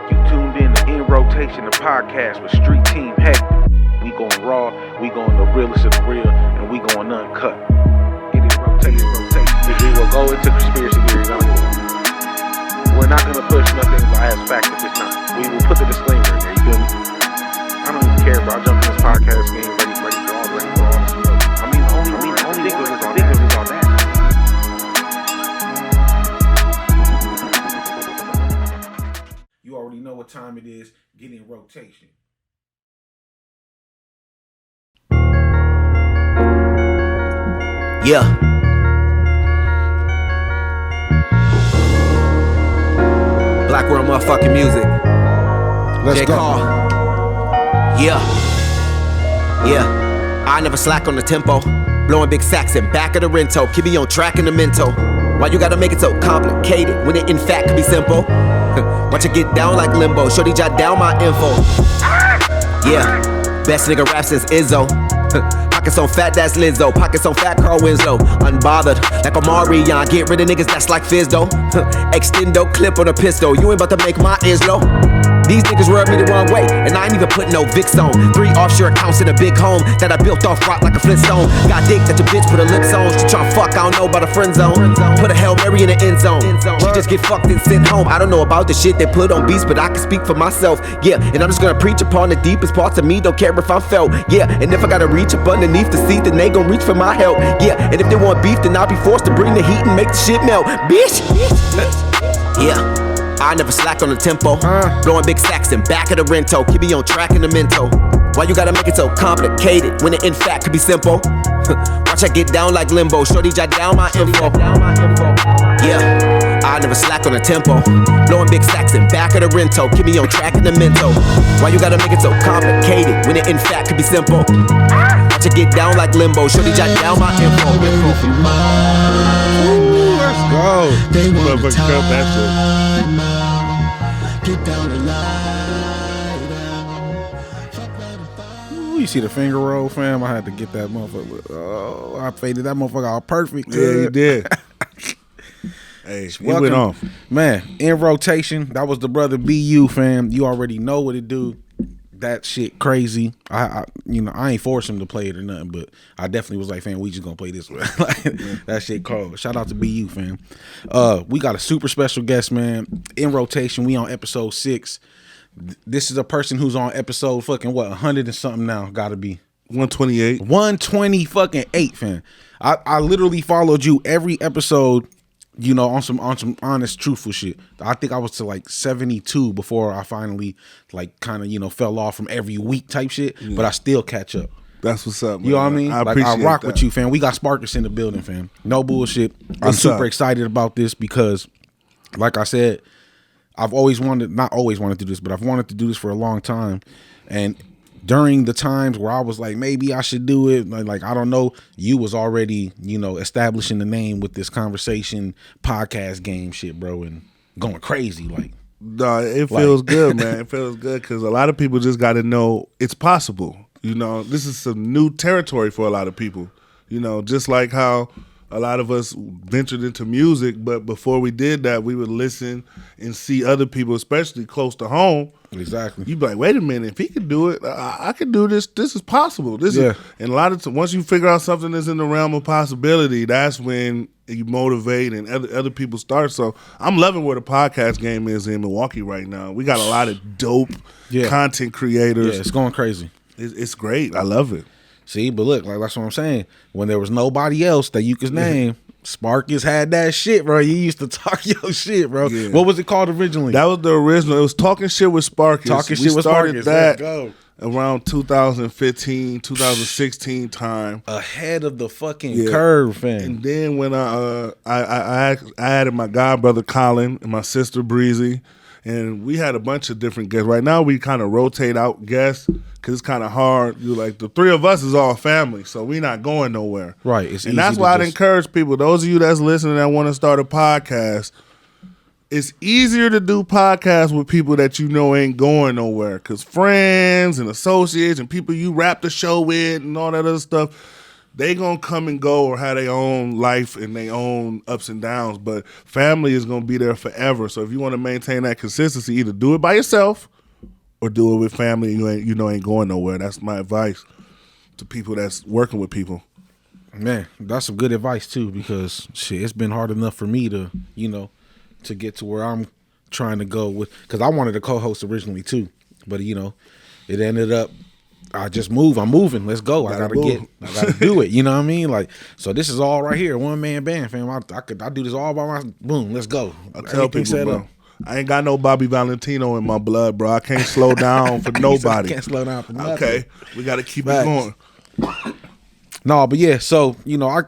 You tuned in Rotation, the podcast with Street Team Hek. We going raw, we going the realest of the real, and we going uncut. It is rotation. We will go into conspiracy theories. We're not gonna push nothing as fact if it's not. We will put the disclaimer in there. You feel me? I don't even care, bro. I jumped in this podcast game ready for all this stuff. I mean, the only nigga is on that. You already know what time it is. Get in rotation. Yeah. Black World motherfucking music. Let's go. Call. Yeah. I never slack on the tempo. Blowing big sacks in back of the rento. Keep me on track in the mental. Why you gotta make it so complicated when it in fact could be simple? Watch it get down like limbo. Shorty jot down my info. Yeah. Best nigga rap since Izzo. Pockets on fat, that's Lizzo. Pockets on fat, Carl Winslow. Unbothered, like a Marion. Get rid of niggas, that's like Fizdo. Extendo, clip on a pistol. You ain't about to make my ears low. These niggas rub me the wrong way, and I ain't even put no Vicks on. 3 offshore accounts in a big home that I built off rock like a Flintstone. Got dick that your bitch put her lips on. She tryna fuck, I don't know about a friend zone. Put a Hail Mary in the end zone. She just get fucked and sent home. I don't know about the shit they put on beats, but I can speak for myself. Yeah, and I'm just gonna preach upon the deepest parts of me. Don't care if I'm felt. Yeah, and if I gotta reach up underneath the seat, then they gon' reach for my help. Yeah, and if they want beef, then I'll be forced to bring the heat and make the shit melt. Bitch! Yeah. I never slack on the tempo. Blowing big sacks in back of the rento. Keep me on track in the mental. Why you gotta make it so complicated when it in fact could be simple? Watch I get down like limbo. Shorty jot down my info. Yeah, I never slack on the tempo. Blowing big sacks in back of the rento. Keep me on track in the mental. Why you gotta make it so complicated when it in fact could be simple? Watch I get down like limbo. Shorty jot down my info. Let's go. They want to that shit. Get down the line. Ooh, you see the finger roll, fam? I had to get that motherfucker. Oh, I faded that motherfucker all perfect. Yeah, you did. Hey, he went off. Man, in rotation, that was the brother BU, fam. You already know what it do. That shit crazy. I ain't forced him to play it or nothing, but I definitely was like, fam, we just gonna play this one. That shit cold. Shout out to BU, fam. We got a super special guest, man. In rotation, we on episode 6. This is a person who's on episode fucking 100 and something now. Gotta be 128. 120 fucking 8, fam. I literally followed you every episode. You know, on some honest, truthful shit. I think I was to like 72 before I finally like kind of, fell off from every week type shit. Yeah. But I still catch up. That's what's up, man. You know what I mean? I rock that. with you, fam. We got Sparkus in the building, fam. No bullshit. I'm super excited about this because, like I said, not always wanted to do this, but I've wanted to do this for a long time. And during the times where I was like, maybe I should do it, like I don't know, you was already, establishing the name with this conversation podcast game shit, bro, and going crazy. Like, no, it feels good, man. It feels good because a lot of people just got to know it's possible. This is some new territory for a lot of people. Just like how a lot of us ventured into music, but before we did that, we would listen and see other people, especially close to home. Exactly. You'd be like, wait a minute, if he could do it, I could do this. This is possible. And a lot of once you figure out something that's in the realm of possibility, that's when you motivate and other people start. So I'm loving where the podcast game is in Milwaukee right now. We got a lot of dope content creators. Yeah, it's going crazy. It's great. I love it. See, but look, like that's what I'm saying. When there was nobody else that you could name, Sparkus had that shit, bro. You used to talk your shit, bro. Yeah. What was it called originally? That was the original. It was Talking Shit with Sparkus. Talking Shit with Sparkus. That around 2015, 2016 time. Ahead of the fucking curve, fam. And then when I added my god brother Colin and my sister Breezy, and we had a bunch of different guests. Right now we kind of rotate out guests because it's kind of hard. The three of us is all family, so we not going nowhere. Right. And that's why I'd encourage people, those of you that's listening that want to start a podcast, it's easier to do podcasts with people that ain't going nowhere, because friends and associates and people you wrap the show with and all that other stuff, they gonna come and go or have their own life and their own ups and downs, but family is gonna be there forever. So if you want to maintain that consistency, either do it by yourself or do it with family. And ain't going nowhere. That's my advice to people that's working with people. Man, that's some good advice too, because shit, it's been hard enough for me to, to get to where I'm trying to go with, because I wanted to co-host originally too, but it ended up, I just moved. I'm moving. Let's go. I gotta do it. You know what I mean? Like, so this is all right here. One man band, fam. I do this all by myself. Boom. Let's go. I tell people, bro, I ain't got no Bobby Valentino in my blood, bro. I can't slow down for nobody. I can't slow down for nothing. Okay, we got to keep it going. No, but yeah, so,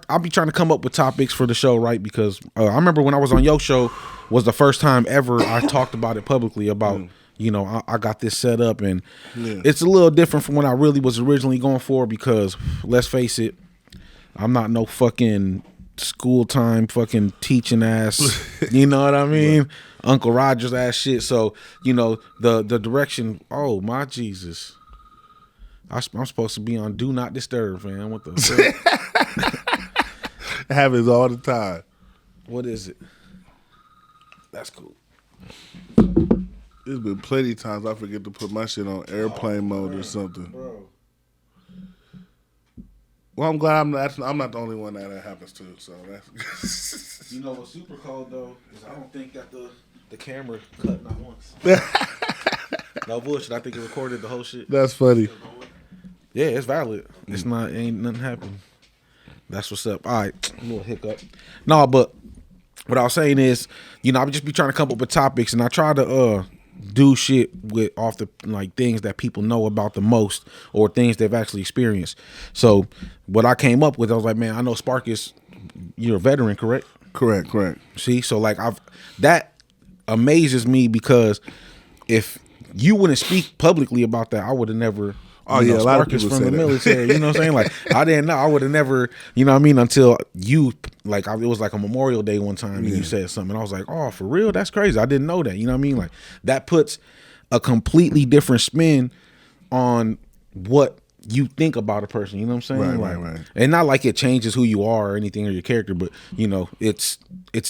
I'll be trying to come up with topics for the show, right? Because I remember when I was on your show was the first time ever I talked about it publicly about, I got this set up, and it's a little different from what I really was originally going for, because let's face it, I'm not no fucking school time fucking teaching ass, you know what I mean? Right. Uncle Rogers ass shit. So, the direction, oh my Jesus. I'm supposed to be on Do Not Disturb, man. What the fuck? It happens all the time. What is it? That's cool. There's been plenty of times I forget to put my shit on airplane mode or something. Bro. Well, I'm glad I'm not the only one that happens to. So that's what's super cold though is I don't think that the camera cut not once. No bullshit. I think it recorded the whole shit. That's funny. Yeah, it's valid. It's not, ain't nothing happened. That's what's up. All right, a little hiccup. No, but what I was saying is, I would just be trying to come up with topics, and I try to do shit with off the things that people know about the most, or things they've actually experienced. So what I came up with, I was like, man, I know Sparkus, you're a veteran, correct? Correct. See, so that amazes me, because if you wouldn't speak publicly about that, I would have never. Oh yeah, a lot of people from the military. You know what I'm saying? Like, I didn't know. I would have never. You know what I mean? Until you it was like a Memorial Day one time, and you said something, and I was like, oh, for real? That's crazy. I didn't know that. You know what I mean? Like, that puts a completely different spin on what you think about a person. You know what I'm saying? Right. And not like it changes who you are or anything, or your character, but it's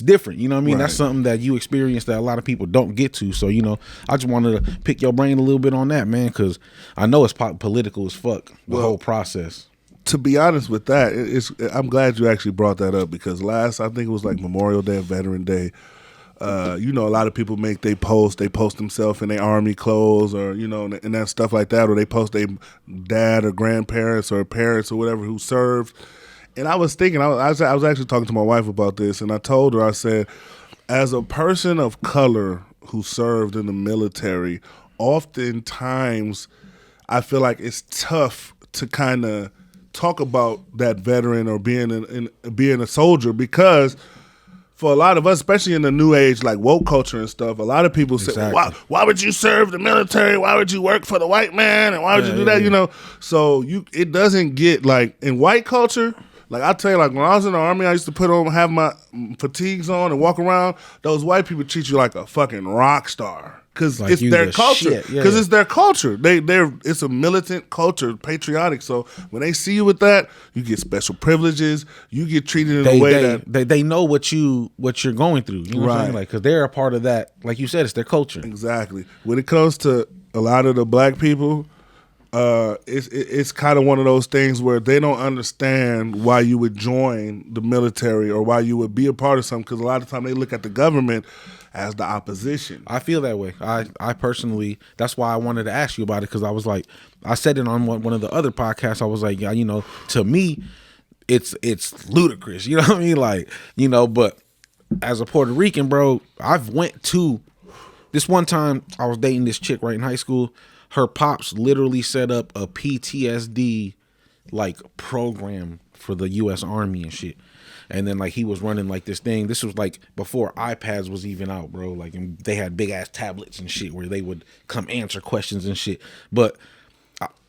different. You know what I mean? Right. That's something that you experience that a lot of people don't get to. So I just wanted to pick your brain a little bit on that, man, because I know it's political as fuck, the whole process. To be honest with that, I'm glad you actually brought that up, because I think it was like Memorial Day or Veteran Day. A lot of people they post themselves in their army clothes, or and that stuff like that, or they post their dad or grandparents or parents or whatever who served. And I was thinking, I was actually talking to my wife about this, and I told her, I said, as a person of color who served in the military, oftentimes I feel like it's tough to kind of talk about that veteran or being a soldier, because for a lot of us, especially in the new age, like woke culture and stuff, a lot of people say, well, why would you serve the military? Why would you work for the white man? And why would you do that? So it doesn't get, like, in white culture, like I tell you, like when I was in the army, I used to have my fatigues on and walk around. Those white people treat you like a fucking rock star. Because it's their culture. Because it's their culture. It's a militant culture, patriotic. So when they see you with that, you get special privileges. You get treated in a way that they know what you're going through. You know what I'm saying? Like, because they're a part of that. Like you said, it's their culture. Exactly. When it comes to a lot of the black people, it's kind of one of those things where they don't understand why you would join the military or why you would be a part of something. Because a lot of time they look at the government as the opposition. I feel that way. I personally, that's why I wanted to ask you about it, because I was like, I said it on one of the other podcasts. I was like, yeah, to me, it's ludicrous. You know what I mean? Like, but as a Puerto Rican, bro, I've went to this one time. I was dating this chick right in high school. Her pops literally set up a PTSD program for the U.S. Army and shit. And then he was running this thing. This was before iPads was even out, bro. And they had big ass tablets and shit where they would come answer questions and shit. But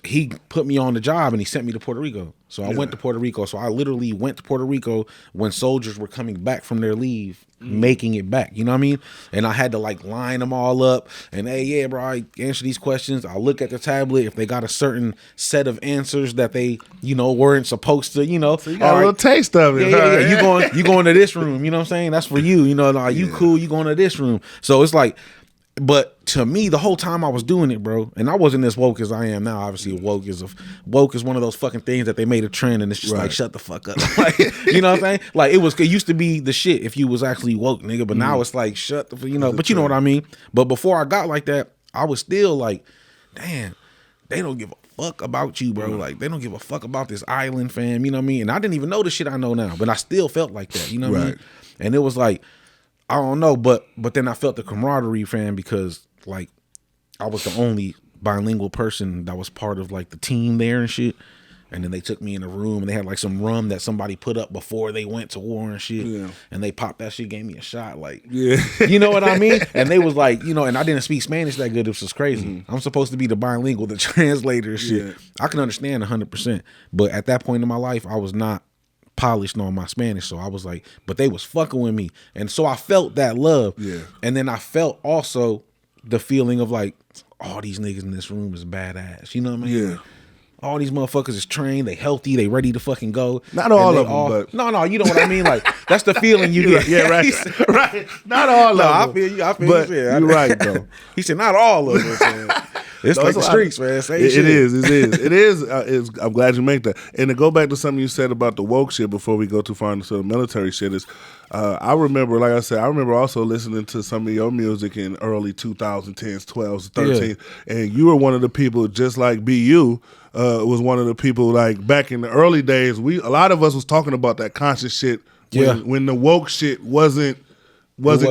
he put me on the job and he sent me to Puerto Rico. So I went to Puerto Rico. So I literally went to Puerto Rico when soldiers were coming back from their leave, making it back. You know what I mean? And I had to like line them all up and, hey, yeah, bro, I answer these questions. I'll look at the tablet. If they got a certain set of answers that they, weren't supposed to, So you got a little taste of it. Yeah. You going to this room. You know what I'm saying? That's for you. You cool. You going to this room. So it's like, but to me, the whole time I was doing it, bro, and I wasn't as woke as I am now. Obviously, woke is one of those fucking things that they made a trend, and it's just like, shut the fuck up. Like, you know what I'm saying? Like it used to be the shit if you was actually woke, nigga. But now it's like shut the, But you know what I mean. But before I got like that, I was still like, damn, they don't give a fuck about you, bro. Like they don't give a fuck about this island, fam. You know what I mean? And I didn't even know the shit I know now, but I still felt like that. You know what I mean? And it was like, I don't know, but then I felt the camaraderie, fam, because like I was the only bilingual person that was part of like the team there and shit. And then they took me in a room and they had like some rum that somebody put up before they went to war and shit. Yeah. And they popped that shit, gave me a shot. Like, you know what I mean? And they was like, and I didn't speak Spanish that good. It was crazy. Mm-hmm. I'm supposed to be the bilingual, the translator and shit. Yeah. I can understand 100%. But at that point in my life, I was not polished on my Spanish, so I was like, but they was fucking with me, and so I felt that love. And then I felt also the feeling of like, all these niggas in this room is badass. You know what I mean? All these motherfuckers is trained, they healthy, they ready to fucking go. Not all of them, but no, you know what I mean? Like that's the feeling you get. Yeah, right. Not all of them. I feel you. But you're right though. He said not all of them. It's like the streets, man. It is. I'm glad you make that. And to go back to something you said about the woke shit before we go too far into the military shit is, I remember, like I said, also listening to some of your music in early 2010s, 12s, 13s, and you were one of the people, just like BU, was one of the people like back in the early days. A lot of us was talking about that conscious shit when the woke shit wasn't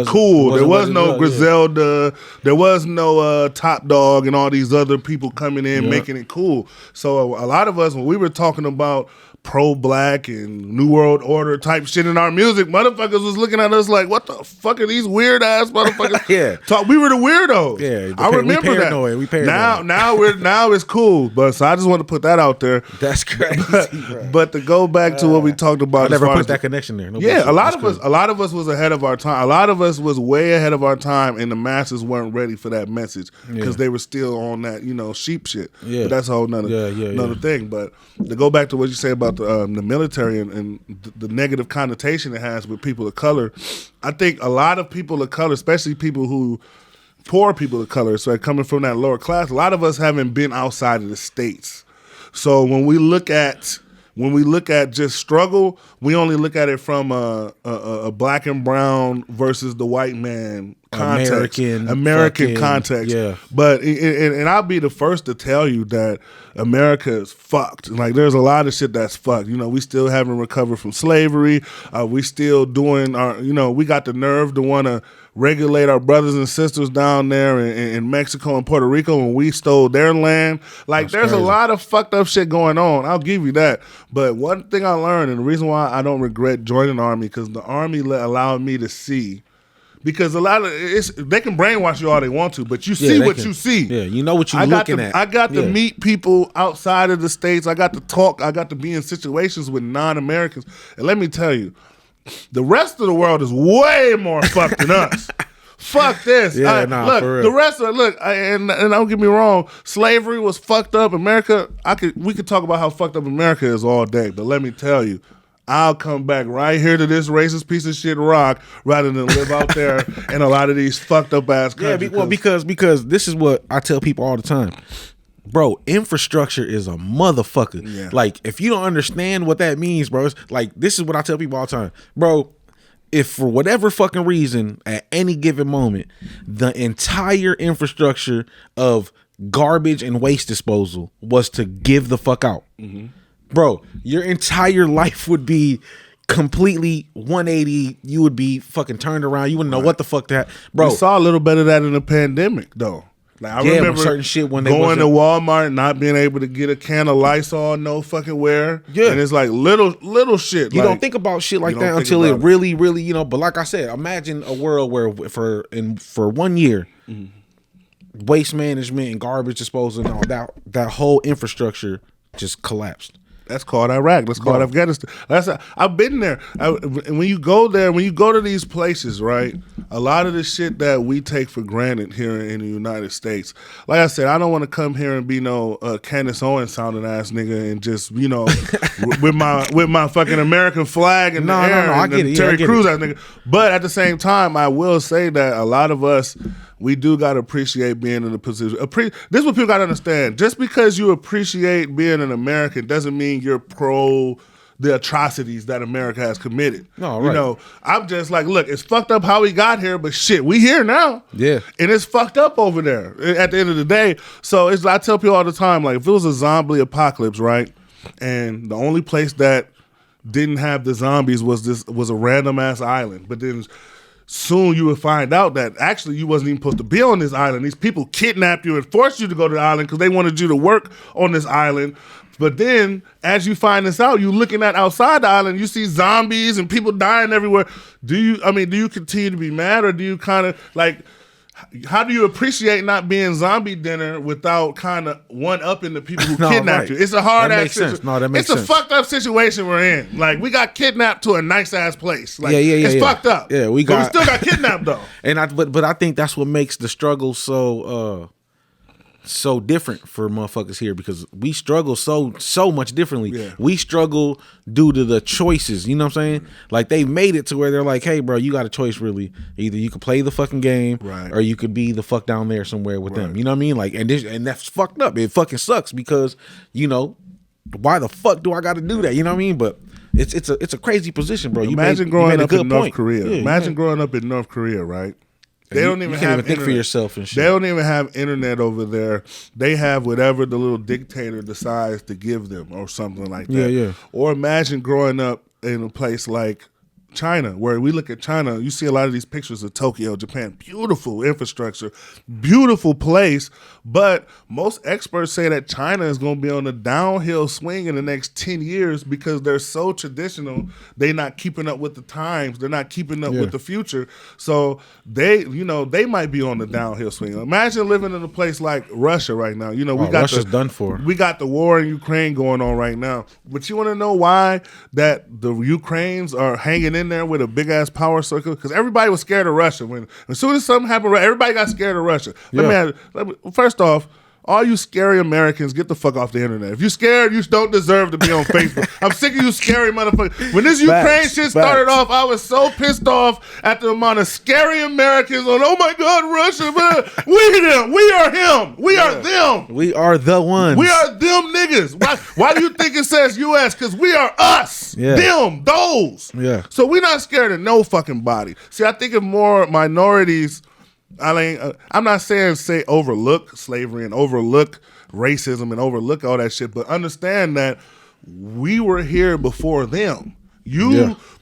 cool. There was no Griselda. There was no Top Dog and all these other people coming in making it cool. So a lot of us, when we were talking about pro-black and New World Order type shit in our music, motherfuckers was looking at us like, what the fuck are these weird ass motherfuckers? We were the weirdos. Yeah, I remember that. We paranoid. Now it's cool. But so I just want to put that out there. That's crazy. But to go back to what we talked about, I never put that connection there. A lot of us was ahead of our time. A lot of us was way ahead of our time, and the masses weren't ready for that message because they were still on that sheep shit. Yeah, but that's a whole another thing. But to go back to what you say about the military and the negative connotation it has with people of color, I think a lot of people of color, especially poor people of color, so coming from that lower class, a lot of us haven't been outside of the States. So when we look at just struggle, we only look at it from a black and brown versus the white man context, American context. Yeah. But and I'll be the first to tell you that America is fucked. Like there's a lot of shit that's fucked. We still haven't recovered from slavery. We still doing our. We got the nerve to want to regulate our brothers and sisters down there in Mexico and Puerto Rico when we stole their land. Like there's crazy. A lot of fucked up shit going on. I'll give you that. But one thing I learned, and the reason why I don't regret joining the Army, because the Army allowed me to see. Because a lot of they can brainwash you all they want to, but you see what you see. Yeah, you know what you're looking at. I got to meet people outside of the States. I got to talk. I got to be in situations with non-Americans. And let me tell you, the rest of the world is way more fucked than us. Fuck this. Look, for real. The rest of it, and don't get me wrong, slavery was fucked up. America, we could talk about how fucked up America is all day, but let me tell you, I'll come back right here to this racist piece of shit rock rather than live out there in a lot of these fucked up ass countries. Yeah, because this is what I tell people all the time. Bro, infrastructure is a motherfucker. Yeah. Like, if you don't understand what that means, bro, it's like, this is what I tell people all the time. Bro, if for whatever fucking reason, at any given moment, the entire infrastructure of garbage and waste disposal was to give the fuck out, bro, your entire life would be completely 180. You would be fucking turned around. You wouldn't know what the fuck that, bro. We saw a little bit of that in the pandemic, though. Like, I remember certain shit when going to Walmart, not being able to get a can of Lysol, no fucking where. Yeah, and it's like little shit. You don't think about shit like that until it really, really, But like I said, imagine a world where for 1 year, waste management and garbage disposal and all that whole infrastructure just collapsed. That's called Iraq. That's called Afghanistan. I've been there. And when you go there, when you go to these places, right, a lot of the shit that we take for granted here in the United States, like I said, I don't want to come here and be no Candace Owens sounding ass nigga and just, you know, with my fucking American flag in the air. No, I get it. Terry Crews ass nigga. But at the same time, I will say that a lot of us, we do got to appreciate being in the position. This is what people got to understand. Just because you appreciate being an American doesn't mean you're pro the atrocities that America has committed. No, right. You know, I'm just like, look, it's fucked up how we got here, but shit, we here now. Yeah. And it's fucked up over there at the end of the day. So I tell people all the time, like, if it was a zombie apocalypse, right, and the only place that didn't have the zombies was a random ass island, but then soon you would find out that actually you wasn't even supposed to be on this island. These people kidnapped you and forced you to go to the island because they wanted you to work on this island. But then, as you find this out, you looking at outside the island, you see zombies and people dying everywhere. Do you continue to be mad, or do you kind of like, how do you appreciate not being zombie dinner without kind of one-upping the people who kidnapped you? It's a hard-ass situation. No, that makes sense. It's a fucked up situation we're in. Like, we got kidnapped to a nice-ass place. Like, it's fucked up. Yeah, we still got kidnapped, though. But I think that's what makes the struggle so different for motherfuckers here, because we struggle so much differently. Yeah. We struggle due to the choices, you know what I'm saying? Like, they made it to where they're like, hey bro, you got a choice really. Either you could play the fucking game, right, or you could be the fuck down there somewhere with them. You know what I mean? Like, and that's fucked up. It fucking sucks because, you know, why the fuck do I gotta do that? You know what I mean? But it's a crazy position, bro. Imagine growing up in North Korea. Imagine growing up in North Korea, right? They don't even have think for yourself and shit. They don't even have internet over there. They have whatever the little dictator decides to give them or something like that. Yeah. Or imagine growing up in a place like China, where we look at China, you see a lot of these pictures of Tokyo, Japan, beautiful infrastructure, beautiful place, but most experts say that China is going to be on a downhill swing in the next 10 years because they're so traditional, they're not keeping up with the times, they're not keeping up with the future, so they might be on the downhill swing. Imagine living in a place like Russia right now. You know, Russia's done for. We got the war in Ukraine going on right now, but you want to know why that the Ukrainians are hanging in there with a big ass power circle? Because everybody was scared of Russia. As soon as something happened, everybody got scared of Russia. First off, all you scary Americans, get the fuck off the internet. If you're scared, you don't deserve to be on Facebook. I'm sick of you scary motherfuckers. When this Ukraine shit started off, I was so pissed off at the amount of scary Americans on, oh my God, Russia, man. We are him. We are them. We are the ones. We are them niggas. Why do you think it says U.S.? Because we are us. Yeah. Them. Those. Yeah. So we're not scared of no fucking body. See, I think if more minorities, I'm not saying overlook slavery and overlook racism and overlook all that shit, but understand that we were here before them.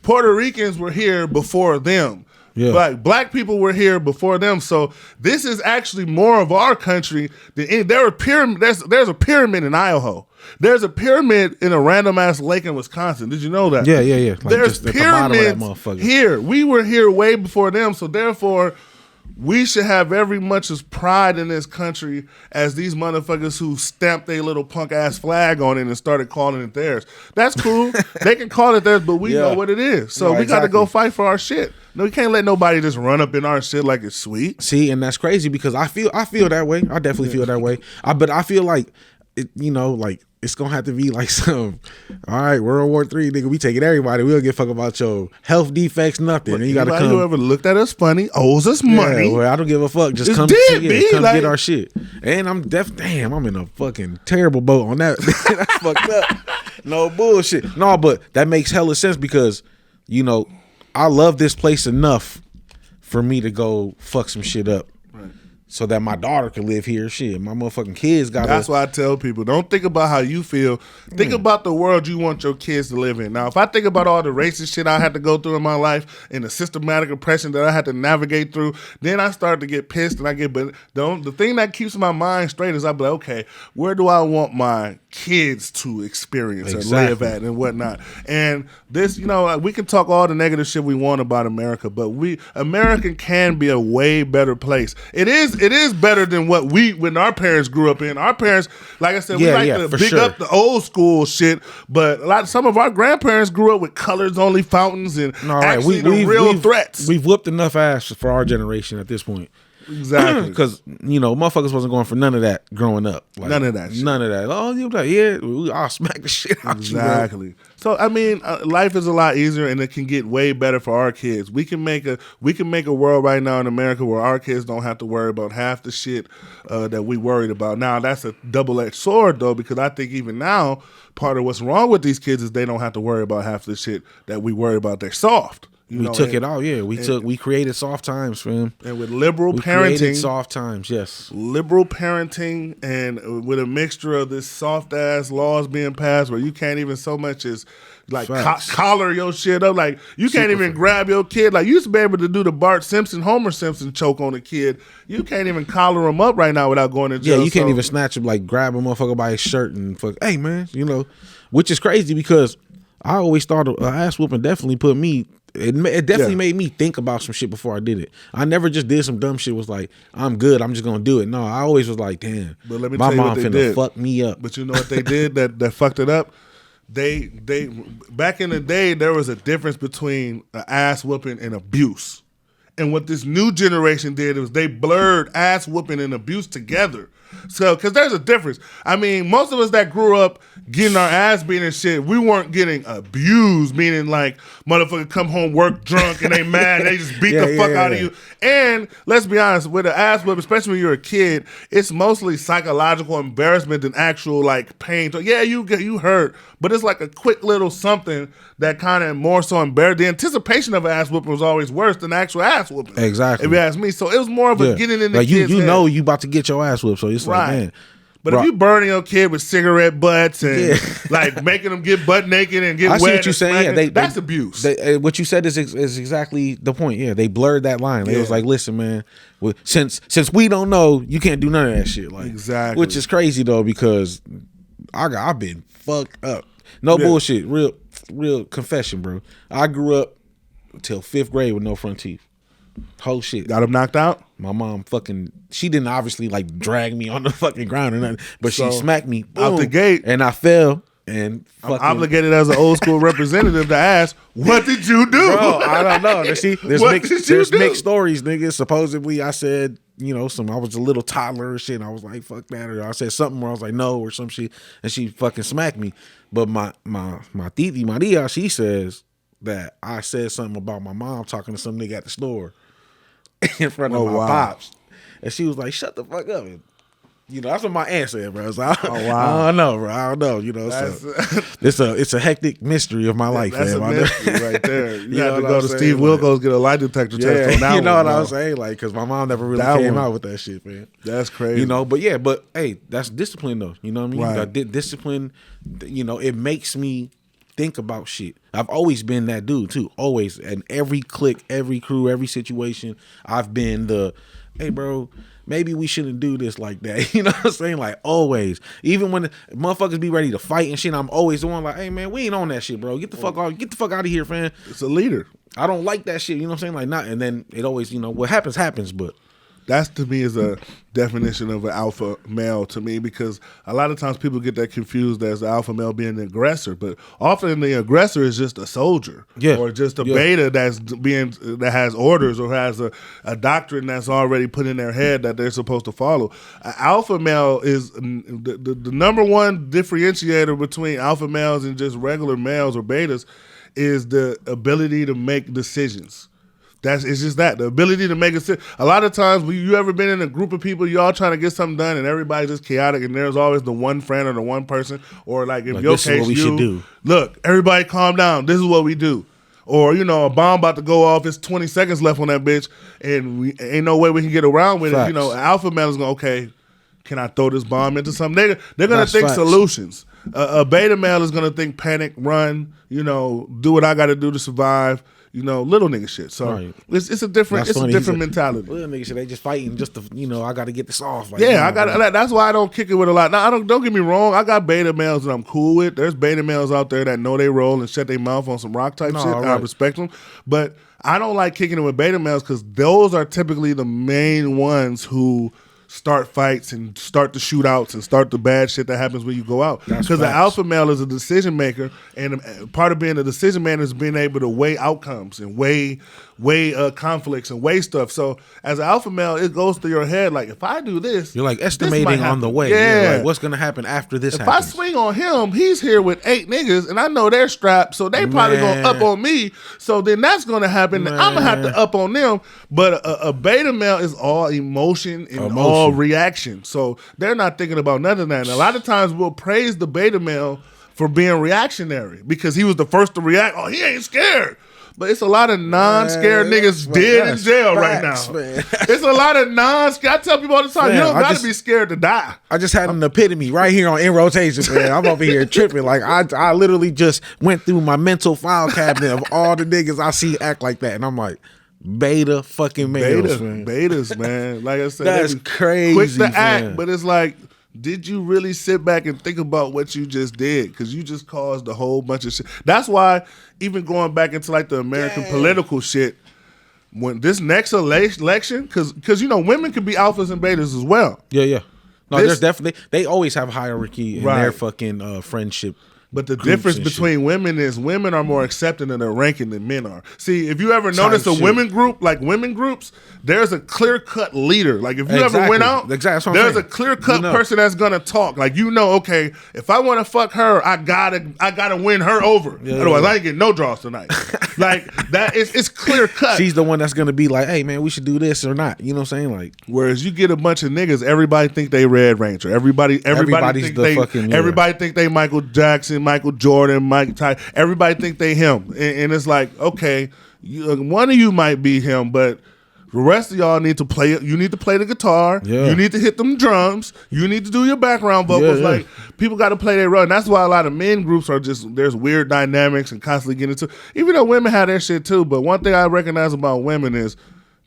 Puerto Ricans were here before them. Yeah. Black people were here before them. So this is actually more of our country than there's a pyramid in Idaho. There's a pyramid in a random ass lake in Wisconsin. Did you know that? Yeah. Like, there's pyramids here. We were here way before them. So therefore, we should have every much as pride in this country as these motherfuckers who stamped their little punk ass flag on it and started calling it theirs. That's cool. They can call it theirs, but we know what it is. So we got to go fight for our shit. No, we can't let nobody just run up in our shit like it's sweet. See, and that's crazy because I feel that way. I definitely feel that way. But I feel like it's gonna have to be like some, all right, World War III, nigga, we taking everybody. We don't give a fuck about your health defects, nothing. Look, and you gotta come. Who ever looked at us funny owes us money. Well, I don't give a fuck. Just it's come, dead, get our shit. And I'm in a fucking terrible boat on that. That's fucked up. No bullshit. No, but that makes hella sense because, you know, I love this place enough for me to go fuck some shit up. So that my daughter can live here. Shit, my motherfucking kids got. That's why I tell people, don't think about how you feel. Think about the world you want your kids to live in. Now, if I think about all the racist shit I had to go through in my life and the systematic oppression that I had to navigate through, then I start to get pissed but the thing that keeps my mind straight is I be like, okay, where do I want my kids to experience and live at and whatnot? And this, we can talk all the negative shit we want about America, but America can be a way better place. It is is better than when our parents grew up in. Our parents, like I said, we like to big up the old school shit, but some of our grandparents grew up with colors only fountains and actually the real threats. We've whooped enough ass for our generation at this point. Exactly. Because, motherfuckers wasn't going for none of that growing up. Like, none of that shit. None of that. Oh, you like, I'll smack the shit out you. Exactly. So, I mean, life is a lot easier and it can get way better for our kids. We can make a world right now in America where our kids don't have to worry about half the shit that we worried about. Now, that's a double-edged sword, though, because I think even now, part of what's wrong with these kids is they don't have to worry about half the shit that we worry about. They're soft. We took it all, yeah. We created soft times, fam. And with liberal parenting, created soft times, yes. Liberal parenting, and with a mixture of this soft ass laws being passed, where you can't even so much as like collar your shit up, like you can't even grab your kid. Like you used to be able to do the Bart Simpson, Homer Simpson choke on a kid. You can't even collar him up right now without going to jail. Yeah, you can't even snatch him, like grab a motherfucker by his shirt and fuck. Hey man, which is crazy because I always thought an ass whooping definitely put me. It definitely made me think about some shit before I did it. I never just did some dumb shit. Was like, I'm good. I'm just gonna do it. No, I always was like, damn. But let me my tell you mom what they finna did. Fuck me up. But you know what they did that fucked it up? They back in the day there was a difference between an ass whooping and abuse. And what this new generation did was they blurred ass whooping and abuse together. So, because there's a difference. I mean, most of us that grew up getting our ass beat and shit, we weren't getting abused, meaning like motherfucker come home work drunk and they mad and they just beat the fuck out of you. And let's be honest, with an ass whip, especially when you're a kid, it's mostly psychological embarrassment than actual like pain. So yeah, you hurt, but it's like a quick little something that kind of more so embarrassed. The anticipation of an ass whooping was always worse than actual ass whooping. Exactly. If you ask me. So it was more of a getting in the like kid's you head. know you about to get your ass whooped, so it's like, man. But if you burning your kid with cigarette butts and like making them get butt naked and get wet, I see what you're saying. Yeah, that's abuse. What you said is exactly the point. Yeah, they blurred that line. They was like, listen, man, since we don't know, you can't do none of that shit. Like, exactly. Which is crazy though, because I've been fucked up. No bullshit. Real confession, bro. I grew up till 5th grade with no front teeth. Whole shit. Got him knocked out? My mom she didn't obviously like drag me on the fucking ground or nothing, but she smacked me out the gate. And I fell and I'm obligated as an old school representative to ask, what did you do? Bro, I don't know. See, there's mixed stories, nigga. Supposedly I said, I was a little toddler or shit, and I was like, fuck that, or I said something where I was like, no, or some shit, and she fucking smacked me. But my titi Maria, she says that I said something about my mom talking to some nigga at the store in front of my pops, and she was like, "Shut the fuck up." And, that's what my aunt said, bro. So I don't know, bro. I don't know. So it's a hectic mystery of my life. That's man. a mystery right there. You have to go to Steve Wilkos, get a lie detector test on that. You know what I'm saying? Like, because my mom never really came out with that shit, man. That's crazy. But hey, that's discipline though. You know what I mean? Right. That discipline. It makes me think about shit. I've always been that dude too. Always. And every clique, every crew, every situation, I've been hey bro, maybe we shouldn't do this like that. You know what I'm saying? Like always. Even when the motherfuckers be ready to fight and shit, I'm always the one like, hey man, we ain't on that shit, bro. Get the fuck out of here, fam. It's a leader. I don't like that shit. You know what I'm saying? Like not, and then it always, what happens, but that's to me is a definition of an alpha male to me, because a lot of times people get that confused as the alpha male being the aggressor, but often the aggressor is just a soldier, or just a beta that has orders or has a doctrine that's already put in their head that they're supposed to follow. An alpha male is the number one differentiator between alpha males and just regular males or betas is the ability to make decisions. It's just the ability to make a. A lot of times, you ever been in a group of people, you all trying to get something done, and everybody's just chaotic, and there's always the one friend or the one person, or like in your case, should do. Look, everybody calm down. This is what we do. Or, a bomb about to go off. It's 20 seconds left on that bitch, and we ain't no way we can get around with it. An alpha male is going, okay, can I throw this bomb into something? They're going to think solutions. A beta male is going to think panic, run, do what I got to do to survive. little nigga shit. So Right. it's a different mentality. Little nigga shit, they just fighting just to, I got to get this off. Like, Yeah, that's why I don't kick it with a lot. Now, don't get me wrong. I got beta males that I'm cool with. There's beta males out there that know they roll and shut their mouth on some rock type shit. right. I respect them, but I don't like kicking it with beta males because those are typically the main ones who start fights and start the shootouts and start the bad shit that happens when you go out. Because the alpha male is a decision maker, and part of being a decision maker is being able to weigh outcomes and weigh conflicts and weigh stuff. So as an alpha male, it goes through your head like, if I do this, you're like estimating on the way. Yeah, like, what's gonna happen after this? If happens? I swing on him, he's here with 8 niggas, and I know they're strapped, so they probably gonna up on me. So then that's gonna happen. I'm gonna have to up on them. But a beta male is all emotion and all reaction. So they're not thinking about none of that. And a lot of times we'll praise the beta male for being reactionary because he was the first to react. Oh, he ain't scared. But it's a lot of non-scared niggas dead in jail right now. Man. It's a lot of non-scared. I tell people all the time, you don't got to be scared to die. I just had an epitome right here on In Rotation, man. I'm over here tripping. Like, I literally just went through my mental file cabinet of all the niggas I see act like that. And I'm like, beta fucking males, man. Betas, man. Like I said, that's crazy. Quick to act, but it's like, did you really sit back and think about what you just did? Because you just caused a whole bunch of shit. That's why, even going back into like the American political shit, when this next election, because women can be alphas and betas as well. Yeah. No, there's definitely, they always have hierarchy in their fucking friendship. But the difference between women is women are more accepting of their ranking than men are. See, if you ever notice a women group, like women groups, there's a clear-cut leader. Like if you ever went out, there's a clear-cut person that's gonna talk. Like okay, if I want to fuck her, I gotta win her over. Otherwise, I ain't getting no draws tonight. Like that, it's clear-cut. She's the one that's gonna be like, hey man, we should do this or not. You know what I'm saying? Like, whereas you get a bunch of niggas, everybody think they Red Ranger. Everybody think they Michael Jackson, Michael Jordan, Mike Tyson. Everybody think they him, and it's like, okay, one of you might be him, but the rest of y'all need to play it. You need to play the guitar. Yeah. You need to hit them drums. You need to do your background vocals. Yeah. Like, people got to play their role. And that's why a lot of men groups are just, there's weird dynamics and constantly getting into. Even though women have their shit too, but one thing I recognize about women is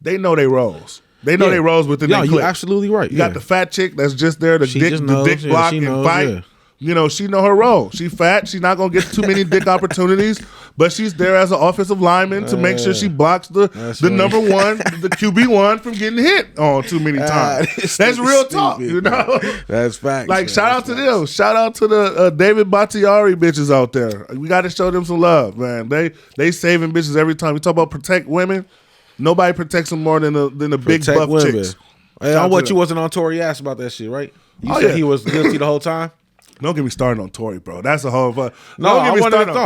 they know their roles. They know their roles within their clique. You're absolutely right. You got the fat chick that's just there to dick block and fight. Yeah. She know her role. She fat. She's not going to get too many dick opportunities, but she's there as an offensive lineman to make sure she blocks the number one, the QB1 from getting hit on too many times. That's real talk, That's facts. Like, shout out to them. Shout out to the David Bakhtiari bitches out there. We got to show them some love, man. They saving bitches every time. We talk about protect women. Nobody protects them more than the big buff chicks. Hey, I want you wasn't on Tory ass about that shit, right? You said he was guilty the whole time? Don't get me started on Tory, bro. That's a whole fun. No,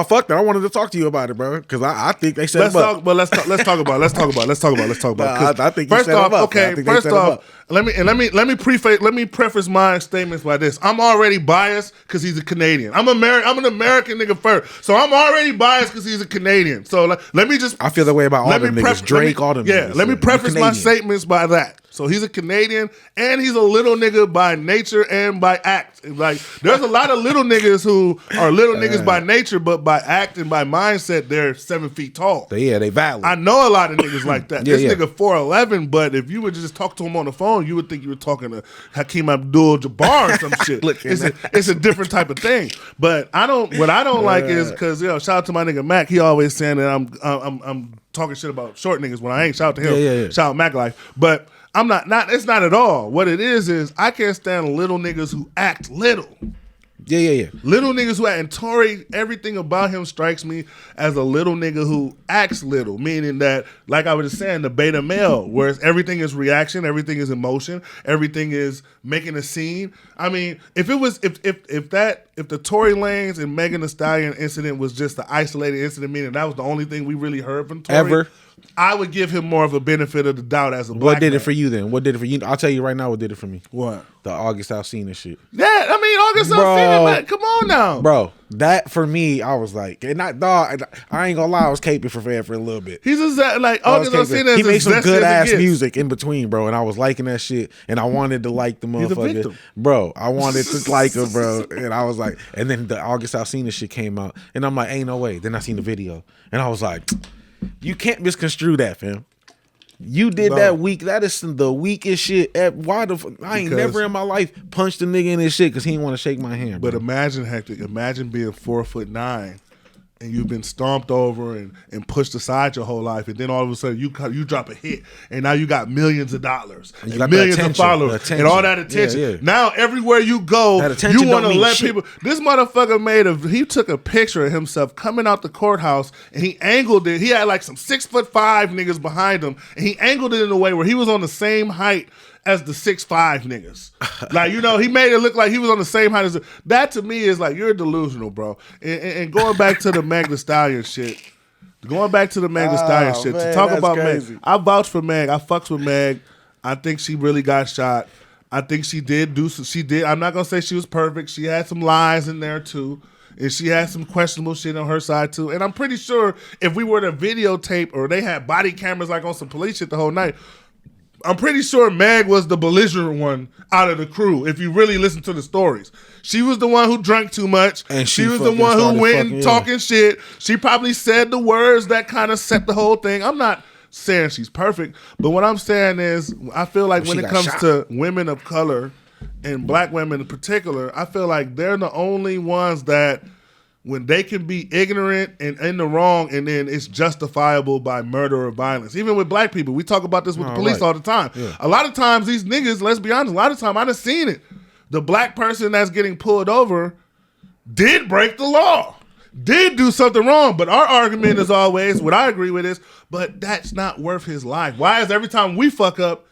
fuck that. I wanted to talk to you about it, bro, because I think they set him up. Let's talk about it. I think first off, let me preface my statements by this. I'm already biased because he's a Canadian. I'm an American nigga first, so I'm already biased because he's a Canadian. So let me just. I feel that way about all them niggas. Drake, all them. Yeah, let me preface my statements by that. So he's a Canadian, and he's a little nigga by nature and by act. Like, there's a lot of little niggas who are little niggas by nature, but by act and by mindset, they're 7 feet tall. They valid. I know a lot of niggas like that. This nigga 4'11", but if you would just talk to him on the phone, you would think you were talking to Hakeem Abdul-Jabbar or some shit. It's a different type of thing. But what I don't like is, because, shout out to my nigga Mac, he always saying that I'm talking shit about short niggas when I ain't. Shout out to him. Shout out Mac Life. But I'm not, it's not at all. What it is I can't stand little niggas who act little. Yeah. Little niggas who act, and Tory, everything about him strikes me as a little nigga who acts little, meaning that, like I was just saying, the beta male, whereas everything is reaction, everything is emotion, everything is making a scene. I mean, if the Tory Lanez and Megan Thee Stallion incident was just the isolated incident, meaning that was the only thing we really heard from Tory, ever, I would give him more of a benefit of the doubt as a black What did man. it for you then? What did it for you? I'll tell you right now what did it for me. What? The August Alsina shit. Yeah, I mean, August Alsina, man, come on now. Bro, that for me, I was like, and I ain't gonna lie, I was caping for Fed for a little bit. He's just like, August Alsina. He made some good ass music in between, bro, and I was liking that shit, and I wanted to like the motherfucker. Bro, I wanted to like him, bro, and I was like, and then the August Alsina shit came out, and I'm like, ain't no way. Then I seen the video, and I was like, You can't misconstrue that, fam. You did that weak. That is the weakest shit. Why I ain't never in my life punched a nigga in his shit because he didn't want to shake my hand. But bro. imagine, Hector, being 4'9" and you've been stomped over and pushed aside your whole life, and then all of a sudden you drop a hit, and now you got millions of dollars, and millions of followers, and all that attention. Yeah. Now everywhere you go, you want to let people. This motherfucker he took a picture of himself coming out the courthouse, and he angled it. He had like some 6'5" niggas behind him, and he angled it in a way where he was on the same height as the 6'5" niggas. Like, he made it look like he was on the same height as that. To me is like, you're delusional, bro. And going back to the Meg Thee Stallion shit, to talk about crazy. Meg. I vouch for Meg. I fucks with Meg. I think she really got shot. I think she did. I'm not going to say she was perfect. She had some lies in there too. And she had some questionable shit on her side too. And I'm pretty sure if we were to videotape or they had body cameras like on some police shit the whole night, I'm pretty sure Meg was the belligerent one out of the crew, if you really listen to the stories. She was the one who drank too much. And she was the one who went and talking shit. She probably said the words that kind of set the whole thing. I'm not saying she's perfect, but what I'm saying is I feel like when it comes to women of color and black women in particular, I feel like they're the only ones that when they can be ignorant and in the wrong, and then it's justifiable by murder or violence. Even with black people, we talk about this with the police all the time. Yeah. A lot of times these niggas, let's be honest, a lot of time I done seen it. The black person that's getting pulled over did break the law, did do something wrong. But our argument is always, what I agree with is, but that's not worth his life. Why is every time we fuck up,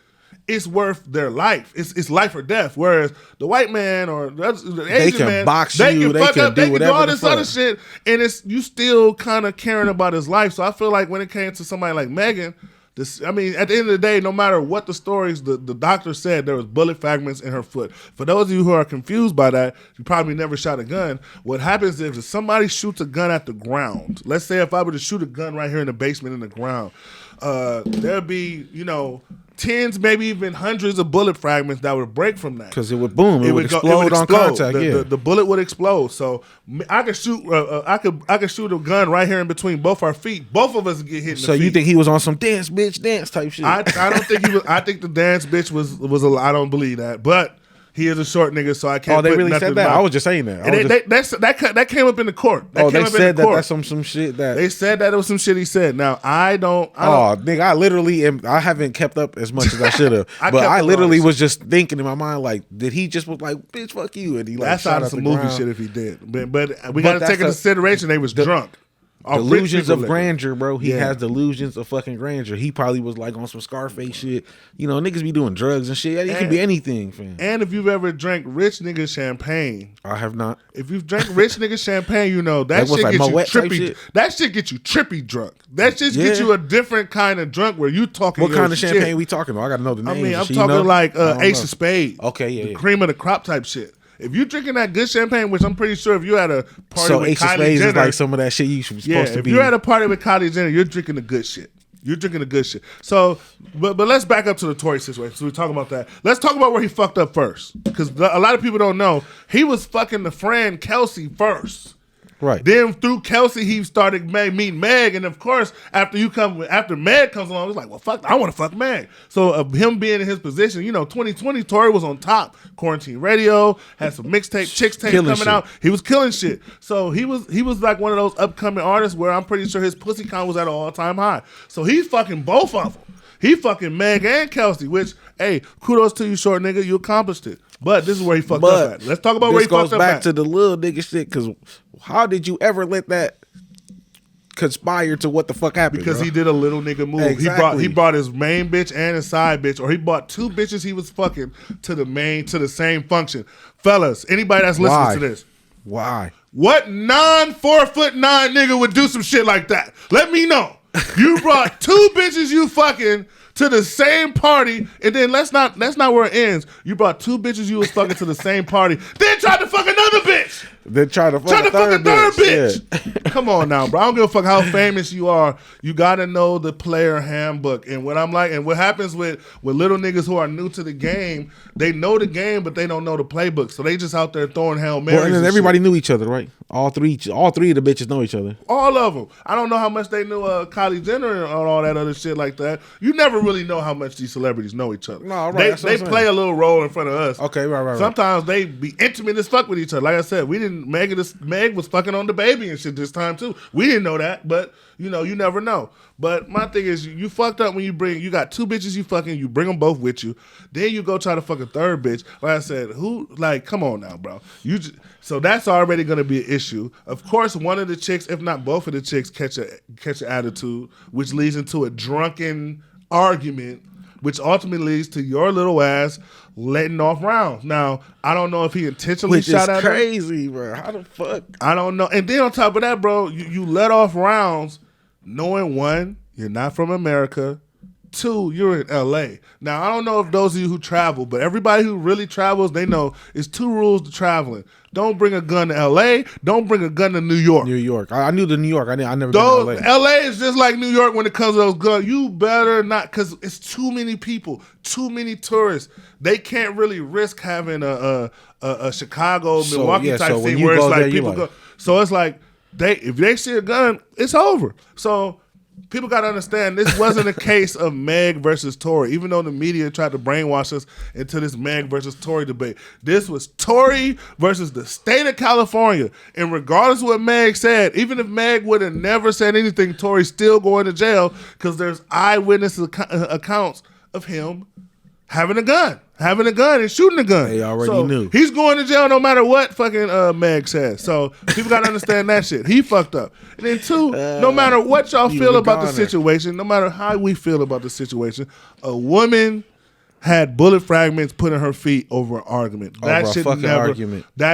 it's worth their life. It's life or death. Whereas the white man or the Asian man, box you, they can fuck up, they can do all this other shit, and it's you still kind of caring about his life. So I feel like when it came to somebody like Megan, at the end of the day, no matter what the stories, the doctor said there was bullet fragments in her foot. For those of you who are confused by that, you probably never shot a gun. What happens if somebody shoots a gun at the ground? Let's say if I were to shoot a gun right here in the basement in the ground, there'd be, tens, maybe even hundreds of bullet fragments that would break from that. Because it would boom. It would explode on contact. The bullet would explode. So I could shoot. I could shoot a gun right here in between both our feet. Both of us would get hit. So you think he was on some dance type shit? I don't think he was. I think the dance bitch was. I don't believe that, but. He is a short nigga, so I can't. Oh, they put really said that. I was just saying that. That came up in the court. They said that that's some shit that they said that it was some shit he said. Now I don't. Nigga, I literally am. I haven't kept up as much as I should have. But I literally was just thinking in my mind, like, did he just was like, bitch, fuck you, and he like that's shot out of some movie shit if he did. But we got to take into consideration they was drunk. Delusions of grandeur, bro. He has delusions of fucking grandeur. He probably was like on some Scarface shit. Niggas be doing drugs and shit. It can be anything, fam. And if you've ever drank rich nigga champagne, I have not. If you've drank rich nigga champagne, that shit gets you trippy. That shit gets you trippy drunk. That shit gets you a different kind of drunk where you talking. What kind of champagne we talking about? I gotta know the name. I mean, I'm talking like Ace of Spades. Okay, yeah, cream of the crop type shit. If you're drinking that good champagne, which I'm pretty sure if you had a party with Kylie Jenner, is like some of that shit you supposed to be. If you're at a party with Kylie Jenner, you're drinking the good shit. You're drinking the good shit. So, but let's back up to the Tory situation. So we're talking about that. Let's talk about where he fucked up first, because a lot of people don't know he was fucking the friend Kelsey first. Right. Then through Kelsey, he started meeting Meg, and of course, after Meg comes along, it's like, well, fuck, I want to fuck Meg. So him being in his position, 2020, Tory was on top. Quarantine Radio had some chicks tapes coming out. He was killing shit. So he was like one of those upcoming artists where I'm pretty sure his pussy count was at an all-time high. So he's fucking both of them. He fucking Meg and Kelsey, which, hey, kudos to you, short nigga, you accomplished it. But this is where he fucked up at. Let's talk about where he fucked up at. This goes back to the little nigga shit, because how did you ever let that conspire to what the fuck happened? Because he did a little nigga move. Exactly. He brought his main bitch and his side bitch, or he brought two bitches he was fucking to the same function. Fellas, anybody that's listening to this. Why? What 4'9" nigga would do some shit like that? Let me know. You brought two bitches you fucking to the same party, and then that's not where it ends. You brought two bitches you was fucking to the same party. Then then tried to fuck another bitch. Then tried to fuck a third bitch. Yeah. Come on now, bro. I don't give a fuck how famous you are. You gotta know the player handbook. And what I'm like, and what happens with little niggas who are new to the game, they know the game, but they don't know the playbook. So they just out there throwing Hail Marys. Well, and then everybody knew each other, right? All three of the bitches know each other. All of them. I don't know how much they knew Kylie Jenner and all that other shit like that. You never really know how much these celebrities know each other. No, right. They play a little role in front of us. Okay, right. Sometimes they be intimate as fuck with each other. Like I said, we didn't. Meg was fucking on the baby and shit this time too. We didn't know that, but you never know. But my thing is, you fucked up when you got two bitches you fucking, you bring them both with you. Then you go try to fuck a third bitch. Like I said, come on now, bro. So that's already going to be an issue. Of course, one of the chicks, if not both of the chicks, catch an attitude, which leads into a drunken argument, which ultimately leads to your little ass letting off rounds. Now, I don't know if he intentionally shot at her. Which is crazy, bro. How the fuck? I don't know. And then on top of that, bro, you let off rounds knowing, one, you're not from America. Two, you're in L.A. Now, I don't know if those of you who travel, but everybody who really travels, they know it's 2 rules to traveling. Don't bring a gun to L.A. Don't bring a gun to New York. New York. I knew the New York. I never been to L.A. L.A. is just like New York when it comes to those guns. You better not, because it's too many people, too many tourists. They can't really risk having a Chicago, Milwaukee type scene where it's like people go. So it's like, if they see a gun, it's over. So people got to understand, this wasn't a case of Meg versus Tory, even though the media tried to brainwash us into this Meg versus Tory debate. This was Tory versus the state of California. And regardless of what Meg said, even if Meg would have never said anything, Tory's still going to jail because there's eyewitness accounts of him having a gun and shooting a gun. They already knew. He's going to jail no matter what fucking Meg says. So people got to understand that shit. He fucked up. And then two, no matter what y'all feel about the situation, no matter how we feel about the situation, a woman had bullet fragments put in her feet over an argument. That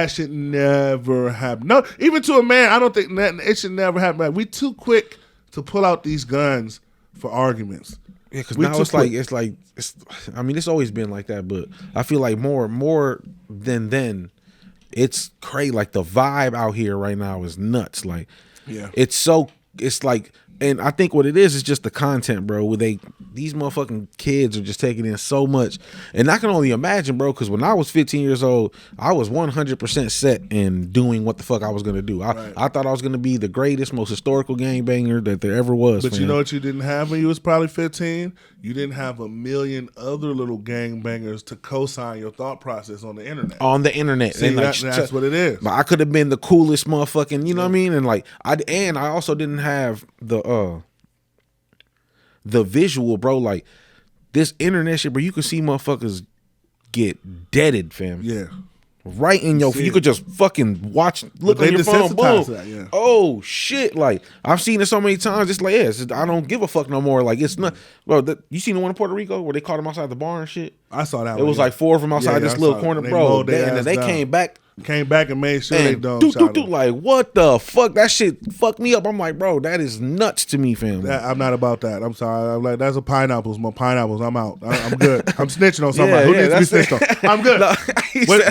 should never happen. No, even to a man, I don't think it should never happen. We too quick to pull out these guns for arguments. Yeah, because now it's always been like that, but I feel like more than then, it's crazy. Like the vibe out here right now is nuts. Like, yeah, it's like, and I think what it is just the content, bro. Where these motherfucking kids are just taking in so much, and I can only imagine, bro. Because when I was 15 years old, I was 100% set in doing what the fuck I was gonna do. I thought I was gonna be the greatest, most historical gangbanger that there ever was. But you know what you didn't have when you was probably 15? You didn't have a million other little gangbangers to co-sign your thought process on the internet. See, and that's what it is. But I could have been the coolest motherfucking, you know what I mean? And like I also didn't have the visual, bro. Like this internet shit, bro. You can see motherfuckers get deaded, fam. Yeah. Right in your, you could just fucking look on your phone, boom. That, yeah. Oh shit! Like I've seen it so many times. It's like, I don't give a fuck no more. Like it's not, bro. You seen the one in Puerto Rico where they caught him outside the bar and shit? I saw that. It was like 4 of them outside this little corner, bro. And then they came back and made sure they don't. Like what the fuck? That shit fucked me up. I'm like, bro, that is nuts to me, fam. I'm not about that. I'm sorry. I'm like, that's a pineapples. My pineapples. I'm out. I'm good. I'm snitching on somebody. Who needs to be snitched on? I'm good.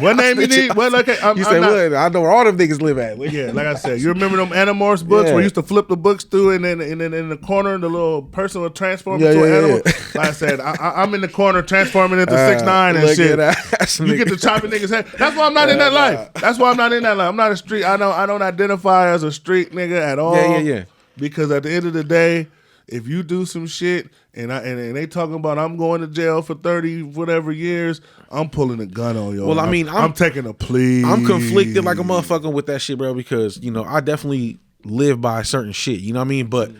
What name you need? What? Okay, you say what? I know where all them niggas live at. Yeah, like I said, you remember them Animorphs books where you used to flip the books through, and then in the corner, the little person would transform into an animal. Like I said, I'm in the corner transforming into 6ix9ine and shit. You get to chopping niggas' head. That's why I'm not in that life. That's why I'm not in that life. I'm not a street. I don't identify as a street nigga at all. Yeah. Because at the end of the day, if you do some shit and they talking about I'm going to jail for 30 whatever years, I'm pulling a gun on you. Well, I mean, I'm taking a plea. I'm conflicted like a motherfucker with that shit, bro, because I definitely live by certain shit. You know what I mean? But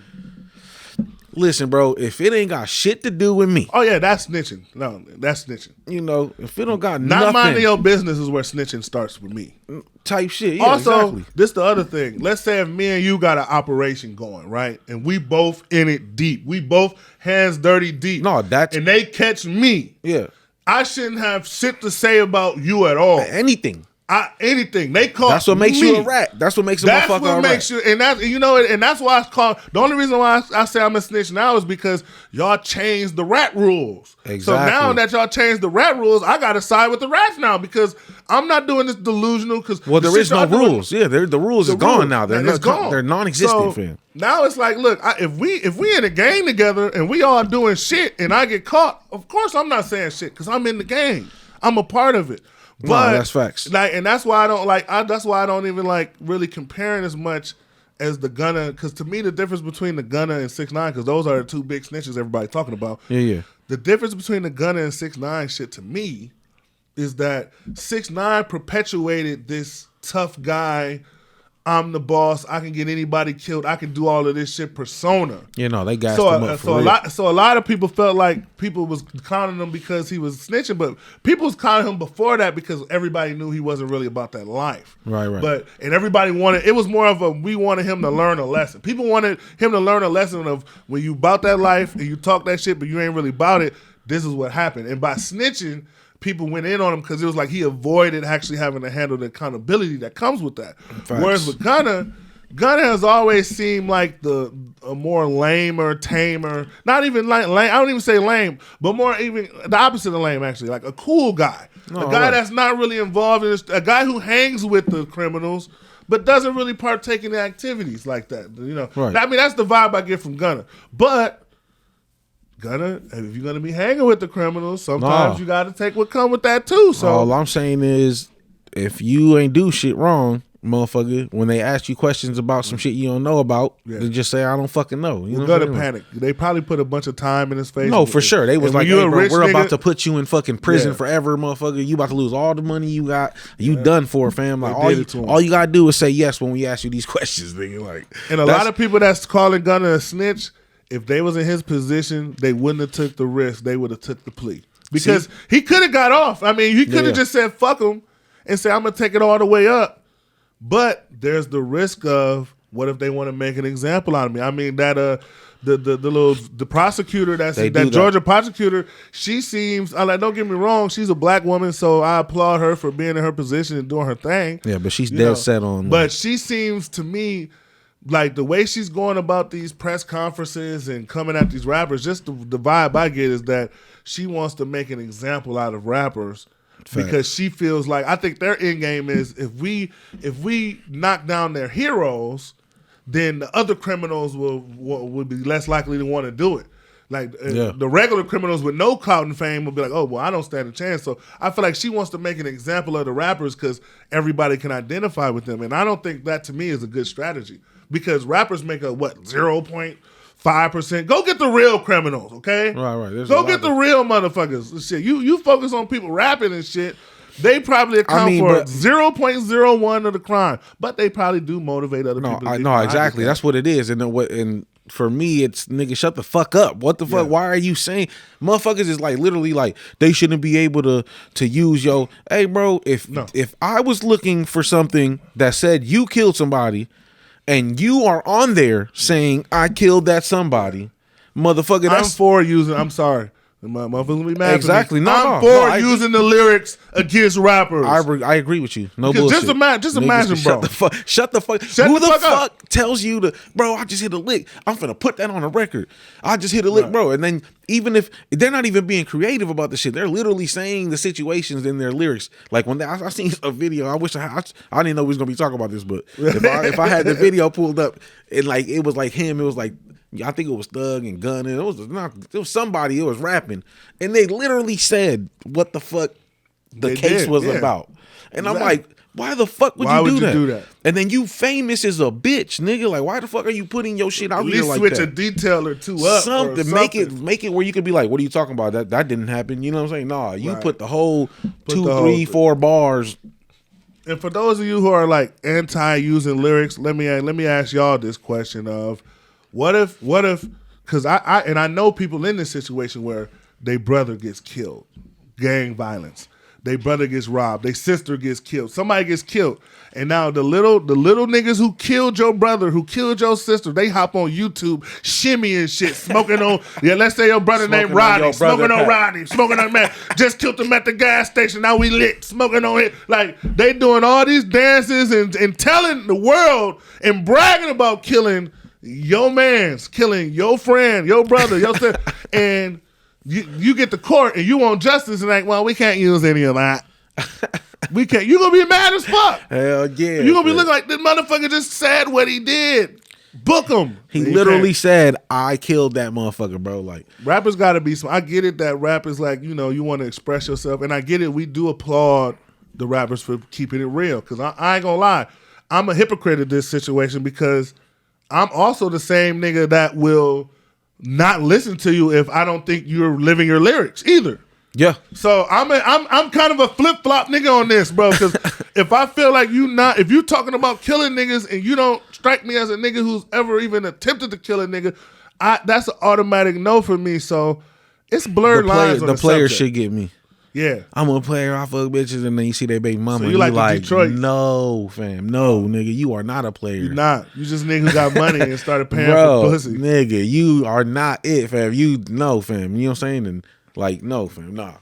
listen, bro, if it ain't got shit to do with me. Oh, yeah, that's snitching. No, that's snitching. If it don't got not nothing. minding your business is where snitching starts with me. Type shit. Yeah, also, exactly. This the other thing. Let's say if me and you got an operation going, right? And we both in it deep. We both hands dirty deep. No, that's. And they catch me. Yeah. I shouldn't have shit to say about you at all. Anything. Anything they caught. That's what makes me. you a rat. That's what makes a That's motherfucker what a makes rat. you, and that's and that's why I call. The only reason why I say I'm a snitch now is because y'all changed the rat rules. Exactly. So now that y'all changed the rat rules, I got to side with the rats now because I'm not doing this delusional. Because Well, there is no rules. Yeah, the rules is gone now. They're not gone. They're non-existent, So, fam. now it's like, look, if we in a game together and we all doing shit and I get caught, of course I'm not saying shit because I'm in the game. I'm a part of it. But that's facts. Like, and that's why I don't like. That's why I don't even like really comparing as much as the Gunna. Because to me, the difference between the Gunna and 6ix9ine, because those are the two big snitches everybody's talking about. Yeah. The difference between the Gunna and 6ix9ine shit to me is that 6ix9ine perpetuated this tough guy. I'm the boss. I can get anybody killed. I can do all of this shit persona. You know, they got them up for real. So a lot of people felt like people was clowning him because he was snitching, but people was clowning him before that because everybody knew he wasn't really about that life. Right. And everybody wanted, it was more of we wanted him to learn a lesson. People wanted him to learn a lesson of when you about that life and you talk that shit, but you ain't really about it, this is what happened. And by snitching, people went in on him because it was like he avoided actually having to handle the accountability that comes with that. Facts. Whereas with Gunna has always seemed like a more lamer, tamer, not even lame. I don't even say lame, but more even the opposite of lame, actually, like a cool guy. A guy that's not really involved in this, a guy who hangs with the criminals, but doesn't really partake in the activities like that. You know, right. I mean, that's the vibe I get from Gunna. But Gunna, if you're gonna be hanging with the criminals, sometimes you got to take what come with that too. So all I'm saying is, if you ain't do shit wrong, motherfucker, when they ask you questions about some shit you don't know about, then just say I don't fucking know. You know, Gunna panic. They probably put a bunch of time in his face. No, for sure. They was like, hey, bro, we're about to put you in fucking prison Yeah. forever, motherfucker. You about to lose all the money you got. You done for, fam. Like They all you gotta do is say yes when we ask you these questions, nigga. Like, and a lot of people that's calling Gunna a snitch, if they was in his position, they wouldn't have took the risk. They would have took the plea because he could have got off. I mean, he could have just said fuck him and say I'm gonna take it all the way up. But there's the risk of what if they want to make an example out of me? I mean that the prosecutor that Georgia prosecutor, she seems don't get me wrong, she's a black woman, so I applaud her for being in her position and doing her thing. Yeah, but she's dead set on. But she seems to me like the way she's going about these press conferences and coming at these rappers, just the vibe I get is that she wants to make an example out of rappers. Because she feels like, I think their end game is if we knock down their heroes, then the other criminals will be less likely to want to do it. Like the regular criminals with no clout and fame will be like, oh, well, I don't stand a chance. So I feel like she wants to make an example of the rappers because everybody can identify with them. And I don't think that to me is a good strategy because rappers make a 0.5%. Go get the real criminals, okay? Right. Go get the real motherfuckers. Shit, you focus on people rapping and shit. They probably account for 0.01 of the crime, but they probably do motivate other people. No, exactly. That's what it is. And for me, it's nigga, shut the fuck up. What the fuck? Why are you saying motherfuckers is like literally like they shouldn't be able to use hey bro, if I was looking for something that said you killed somebody and you are on there saying I killed that somebody, motherfucker, I'm sorry. Motherfuckers gonna be mad. Exactly. I'm for using the lyrics against rappers. I agree with you. No bullshit. Just imagine, bro. Shut the fuck. Who the fuck tells you to, bro? I just hit a lick. I'm finna put that on a record. I just hit a lick, bro. And then even if they're not even being creative about the shit, they're literally saying the situations in their lyrics. Like when I seen a video, I wish I didn't know we was gonna be talking about this, but if I had the video pulled up and like it was like him, it was like. I think it was Thug and Gun, and it was somebody. It was rapping, and they literally said what the fuck the case was about. And I'm like, why the fuck would you do that? And then you famous as a bitch, nigga. Like, why the fuck are you putting your shit out here like that? At least switch a detail or two up. Something. Make it where you could be like, what are you talking about? That didn't happen. You know what I'm saying? Nah, you put the whole 2, 3, 4 bars. And for those of you who are like anti using lyrics, let me ask y'all this question of. What if? Because I know people in this situation where their brother gets killed, gang violence. their brother gets robbed, their sister gets killed, somebody gets killed. And now the little niggas who killed your brother, who killed your sister, they hop on YouTube, shimmying shit, smoking on, let's say your brother named Rodney, smoking on Rodney, smoking on man, just killed him at the gas station, now we lit, smoking on it. Like, they doing all these dances and telling the world and bragging about killing your mans, killing your friend, your brother, your sister, and you get to court and you want justice and like, well, we can't use any of that. We can't. You gonna be mad as fuck. Hell yeah. You gonna be looking like this motherfucker just said what he did. Book him. He literally said, I killed that motherfucker, bro. Like, rappers gotta be I get it that rappers, like, you know, you want to express yourself, and I get it. We do applaud the rappers for keeping it real. Cause I ain't gonna lie, I'm a hypocrite in this situation because I'm also the same nigga that will not listen to you if I don't think you're living your lyrics either. yeah. So I'm kind of a flip flop nigga on this, bro. Because if I feel like if you talking about killing niggas and you don't strike me as a nigga who's ever even attempted to kill a nigga, that's an automatic no for me. So it's blurred lines. The players should get me. Yeah, I'm a player. I fuck bitches, and then you see their baby mama. So you like Detroit. No, fam, no, nigga, you are not a player. You're not. You just nigga who got money and started paying Bro, for pussy. Nigga, you are not it, fam. You no, fam. You know what I'm saying? And like, no, fam, nah.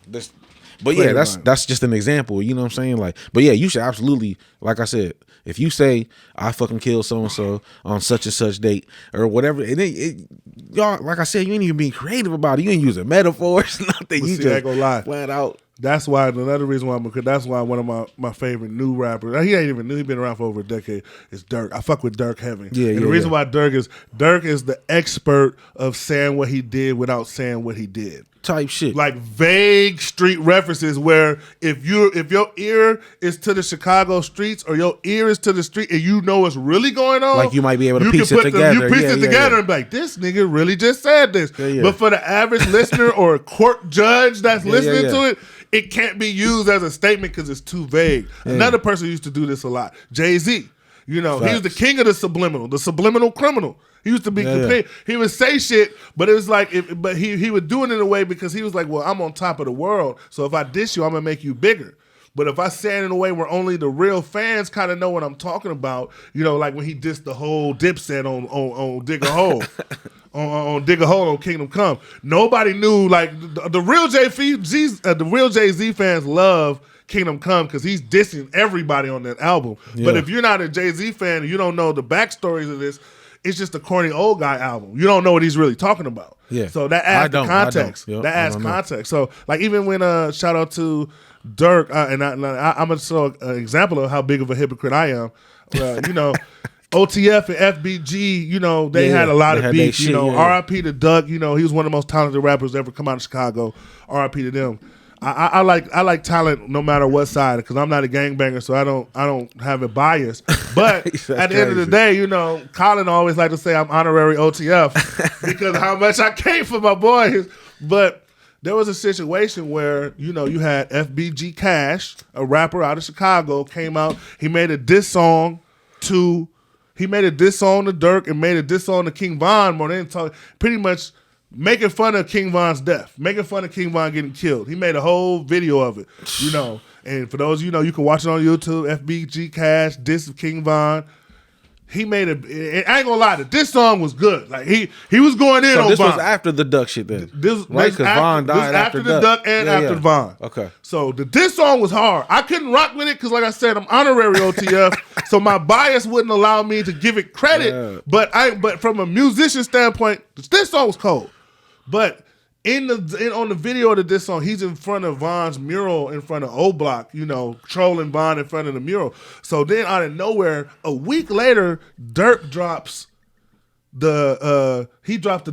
But yeah, that's just an example. You know what I'm saying? Like, but yeah, you should absolutely, like I said, if you say I fucking killed so and so on such and such date or whatever, and y'all, like I said, you ain't even being creative about it. You ain't using metaphors, nothing. You just I ain't gonna lie. flat out. That's why another reason why that's why one of my favorite new rappers. He ain't even new. He been around for over a decade. Is Dirk. I fuck with Dirk heavy. Yeah, and the reason why Dirk is the expert of saying what he did without saying what he did. Type shit. Like vague street references where if your ear is to the Chicago streets or your ear is to the street and you know what's really going on, like you might be able to piece it together. You piece it together and be like, this nigga really just said this. Yeah. But for the average listener or a court judge that's listening to it, it can't be used as a statement because it's too vague. Yeah. Another person used to do this a lot. Jay-Z. You know, he was the king of the subliminal criminal. He used to be he would say shit, but it was like but he would do it in a way because he was like, well, I'm on top of the world, so if I diss you, I'm gonna make you bigger. But if I say it in a way where only the real fans kind of know what I'm talking about, you know, like when he dissed the whole Dipset on Dig a Hole. on Dig a Hole on Kingdom Come. Nobody knew, like, the real Jay-Z fans love Kingdom Come because he's dissing everybody on that album. Yeah. But if you're not a Jay-Z fan and you don't know the backstories of this, it's just a corny old guy album. You don't know what he's really talking about. Yeah. So that adds context. Yep, that adds context. So, like, even when shout out to Dirk, and I'm a example of how big of a hypocrite I am. You know, OTF and FBG, you know, they had a lot of beef. You know, RIP to Doug. You know, he was one of the most talented rappers to ever come out of Chicago. RIP to them. I like talent no matter what side because I'm not a gangbanger, so I don't have a bias. But at the end of the day, you know, Colin always like to say I'm honorary OTF because of how much I came for my boys. But there was a situation where, you know, you had FBG Cash, a rapper out of Chicago, came out. He made a diss song to Dirk and made a diss song to King Von. More than talk, pretty much making fun of King Von's death, making fun of King Von getting killed. He made a whole video of it, you know. And for those, you know, you can watch it on YouTube. FBG Cash, diss of King Von. He made I ain't gonna lie, this song was good. Like he was going in on Von. So this was after the Duck shit then, right? Because Von died after the Duck and after Von. Okay. So this song was hard. I couldn't rock with it because, like I said, I'm honorary OTF, so my bias wouldn't allow me to give it credit. Yeah. But from a musician standpoint, this song was cold. But on the video of this song, he's in front of Von's mural in front of O Block, you know, trolling Von in front of the mural. So then out of nowhere, a week later, Dirk drops the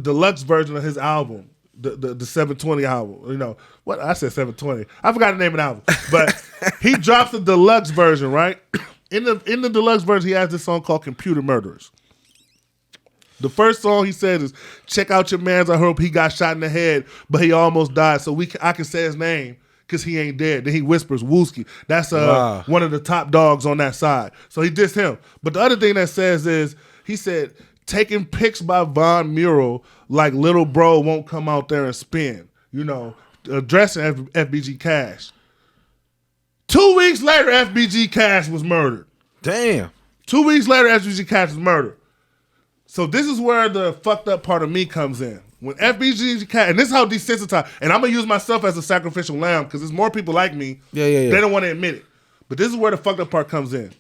deluxe version of his album, the 720 album. You know, what I said 720. I forgot the name of the album. But he drops the deluxe version, right? In the deluxe version, he has this song called Computer Murderers. The first song he said is, check out your mans, I hope he got shot in the head, but he almost died, so I can say his name because he ain't dead. Then he whispers, Wooski. That's one of the top dogs on that side. So he dissed him. But the other thing that says is, he said, taking pics by Von mural like little bro won't come out there and spin, you know, addressing FBG Cash. weeks later, FBG Cash was murdered. Damn. 2 weeks later, FBG Cash was murdered. So this is where the fucked up part of me comes in. When FBG Cash, and this is how desensitized, and I'm going to use myself as a sacrificial lamb because there's more people like me. Yeah. They don't want to admit it. But this is where the fucked up part comes in.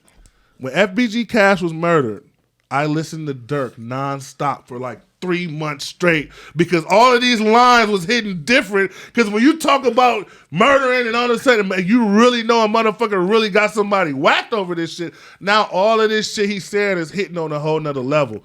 When FBG Cash was murdered, I listened to Dirk nonstop for like 3 months straight because all of these lines was hitting different. Because when you talk about murdering and all of a sudden, man, you really know a motherfucker really got somebody whacked over this shit. Now all of this shit he's saying is hitting on a whole nother level.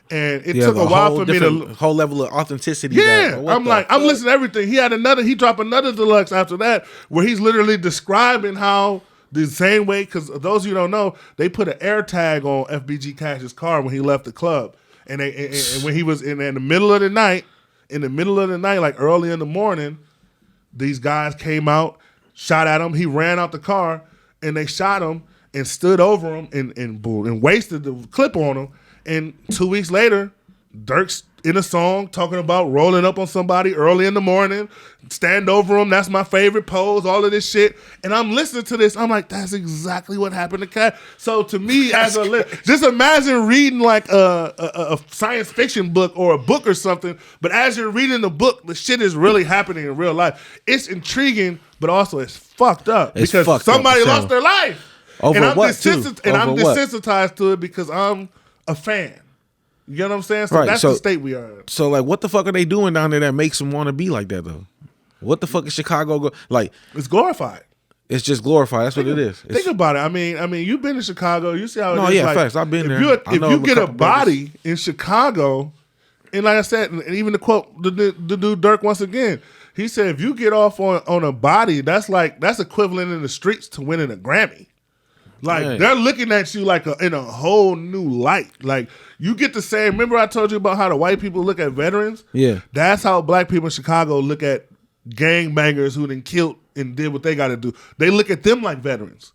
And it took a while for me to whole level of authenticity. Yeah, I'm listening to everything. He dropped another deluxe after that where he's literally describing how the same way, because those of you who don't know, they put an air tag on FBG Cash's car when he left the club, and when he was in the middle of the night, like early in the morning, these guys came out, shot at him. He ran out the car, and they shot him and stood over him and wasted the clip on him. And 2 weeks later, Dirk's in a song talking about rolling up on somebody early in the morning, stand over him. That's my favorite pose, all of this shit. And I'm listening to this. I'm like, that's exactly what happened to Cat. So to me, just imagine reading like a science fiction book or a book or something. But as you're reading the book, the shit is really happening in real life. It's intriguing, but also it's fucked up because somebody lost their life. Over and I'm what, too? I'm desensitized to it because I'm a fan. You know what I'm saying? So that's the state we are in. So like, what the fuck are they doing down there that makes them want to be like that though? What the fuck is Chicago like? It's glorified. It's just glorified. That's what it is. Think about it. I mean, you've been to Chicago. You see how it is. No, yeah, like, facts. I've been there. If you get a body in Chicago, and like I said, and even to quote the dude Dirk once again, he said, if you get off on a body, that's equivalent in the streets to winning a Grammy. Like, they're looking at you like in a whole new light. Like, you get to say, remember I told you about how the white people look at veterans? Yeah. That's how black people in Chicago look at gangbangers who then killed and did what they got to do. They look at them like veterans.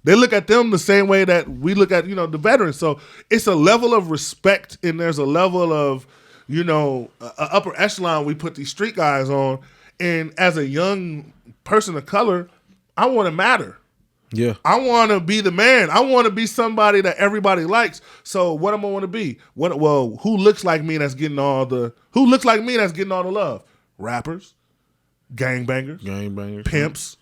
They look at them the same way that we look at, the veterans. So it's a level of respect, and there's a level of, a upper echelon we put these street guys on. And as a young person of color, I want to matter. Yeah, I want to be the man. I want to be somebody that everybody likes. So what am I want to be? Who looks like me that's getting all the love? Rappers, gangbangers, pimps.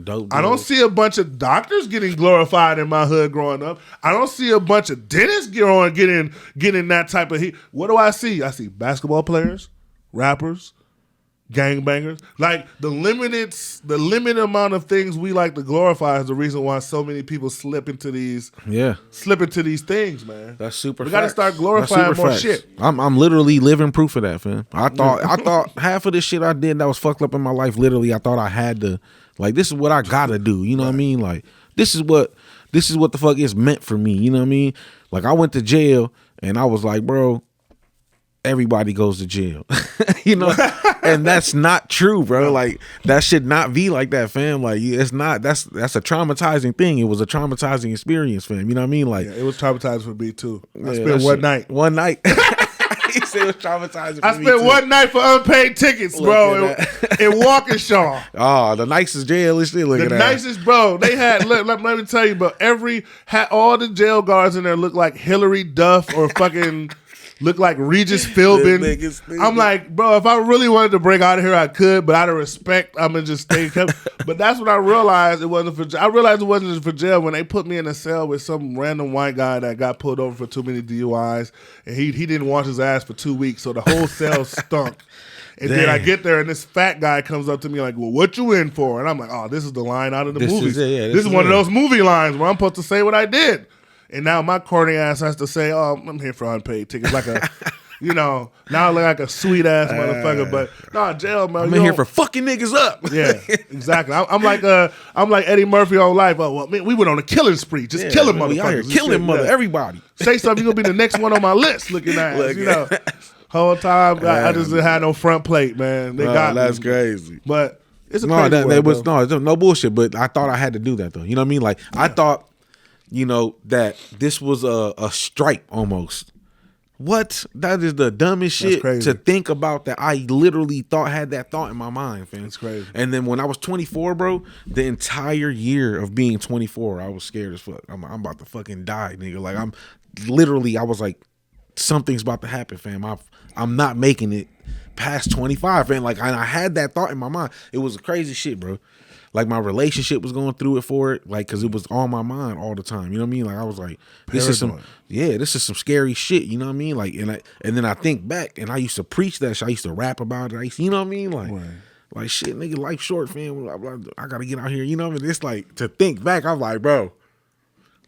Dope I don't see a bunch of doctors getting glorified in my hood growing up. I don't see a bunch of dentists getting that type of heat. What do I see? I see basketball players, rappers, gangbangers. Like the limited amount of things we like to glorify is the reason why so many people slip into these things, man. That's super. We got to start glorifying more shit. I'm literally living proof of that, fam. I thought half of this shit I did that was fucked up in my life. Literally, I thought I had to, like, this is what I gotta do. You know what I mean? Like, this is what the fuck is meant for me. You know what I mean? Like, I went to jail and I was like, bro, everybody goes to jail. And that's not true, bro. Like, that should not be like that, fam. Like, it's not. That's a traumatizing thing. It was a traumatizing experience, fam. You know what I mean? Like, it was traumatizing for me too. I spent one night. He said it was traumatizing for I me spent too. one night for unpaid tickets, bro, in Waukesha. Oh, the nicest jail is still looking at. The nicest, bro. They had, let me tell you, bro, all the jail guards in there looked like Hillary Duff or fucking look like Regis Philbin. I'm like, bro, if I really wanted to break out of here, I could, but out of respect, I'm gonna just stay kept. But that's when I realized it wasn't for. I realized it wasn't just for jail when they put me in a cell with some random white guy that got pulled over for too many DUIs, and he didn't wash his ass for 2 weeks, so the whole cell stunk. And then I get there, and this fat guy comes up to me like, well, what you in for? And I'm like, oh, this is the line out of the movies. This is one of those movie lines where I'm supposed to say what I did. And now my corny ass has to say, oh, I'm here for unpaid tickets. Like a, now I look like a sweet ass motherfucker. But no, jail, man. I'm in here for fucking niggas up. Yeah, exactly. I'm like Eddie Murphy on Life. Oh, well, man, we went on a killing spree. Just killing motherfuckers. We out here killing everybody. Say something, you're going to be the next one on my list looking at Whole time, I just didn't have no front plate, man. They got that's me. crazy. But it's a crazy world, no bullshit. But I thought I had to do that, though. You know what I mean? Like, I thought, that this was a strike almost. What? That is the dumbest shit to think about. That I literally had that thought in my mind, fam. It's crazy. And then when I was 24, bro, the entire year of being 24, I was scared as fuck. I'm about to fucking die, nigga. Like I was like, something's about to happen, fam. I'm not making it past 25, fam. Like I had that thought in my mind. It was crazy shit, bro. Like my relationship was going through it for it, like because it was on my mind all the time. You know what I mean? Like I was like, this is some scary shit. You know what I mean? Like and then I think back, and I used to preach that shit. I used to rap about it. You know what I mean? Like shit, nigga, life short, fam. I gotta get out here. You know what I mean? It's like to think back. I'm like, bro,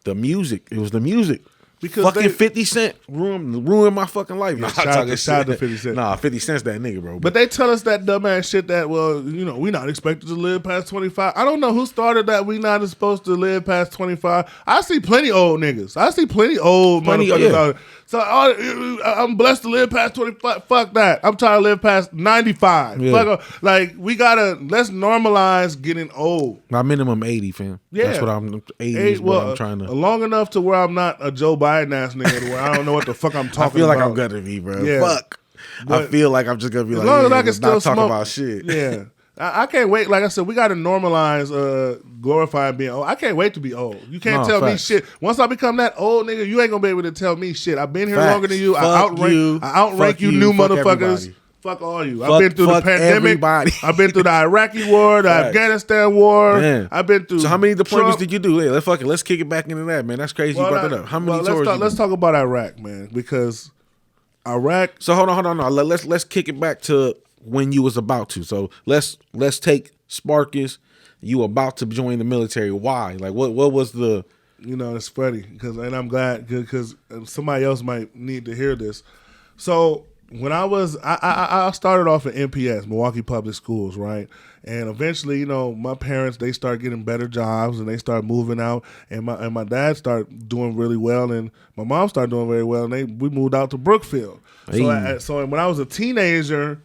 the music. It was the music. Because fucking 50 Cent ruined my fucking life. Yeah, shout out to 50 Cent. Nah, 50 Cent's that nigga, bro. But they tell us that dumbass shit that, well, you know, we not expected to live past 25. I don't know who started that we not supposed to live past 25. I see plenty old niggas. I see plenty old motherfuckers out there. So I'm blessed to live past 25. Fuck that. I'm trying to live past 95. Yeah. Like, let's normalize getting old. My minimum 80, fam. Yeah. That's what I'm, 80 is what I'm trying to. Long enough to where I'm not a Joe Biden ass nigga to where I don't know what the fuck I'm talking about. I feel like I'm gonna be, bro. Yeah. Fuck. But I feel like I'm just gonna be like, as long as I can still talk about shit. Yeah. I can't wait. Like I said, we got to normalize glorifying being old. I can't wait to be old. You can't tell me shit. Once I become that old nigga, you ain't gonna be able to tell me shit. I've been here longer than you. I outrank you new motherfuckers. Fuck all you. I've been through the pandemic. Everybody. I've been through the Iraqi war, the Afghanistan war. Man. I've been through. So how many deployments did you do? Hey, let's kick it back into that, man. That's crazy. You brought that up. How many tours? Let's talk about Iraq, man, because Iraq. So hold on. Let's kick it back to when you was about to. So let's take Sparkus. You about to join the military. Why? Like what was the? You know, it's funny and I'm glad because somebody else might need to hear this. So when I started off at MPS, Milwaukee Public Schools, right? And eventually, you know, my parents, they start getting better jobs and they start moving out, and my dad started doing really well, and my mom started doing very well, and we moved out to Brookfield. Hey. So when I was a teenager,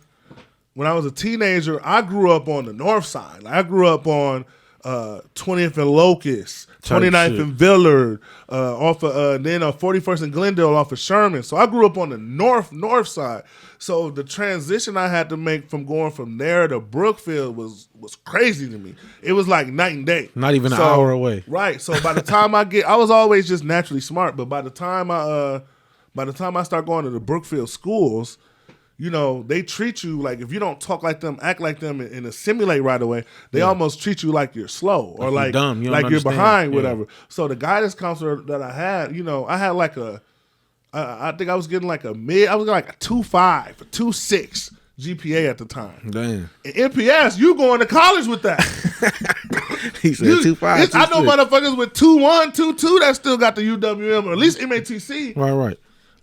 I grew up on the north side. I grew up on 20th and Locust, 29th and Villard, off of then 41st and Glendale off of Sherman. So I grew up on the north side. So the transition I had to make from going from there to Brookfield was crazy to me. It was like night and day. Not even an hour away. Right. So by the time I was always just naturally smart, but by the time I start going to the Brookfield schools, you know, they treat you like if you don't talk like them, act like them, and assimilate right away, they almost treat you like you're slow or like you're dumb. You're behind, whatever. So the guidance counselor that I had, you know, I had like I think I was getting like I was getting like a 2.5, a 2.6 GPA at the time. Damn. In MPS, you going to college with that. He said 2.5. I know motherfuckers with 2.1, 2.2 that still got the UWM or at least MATC. Right.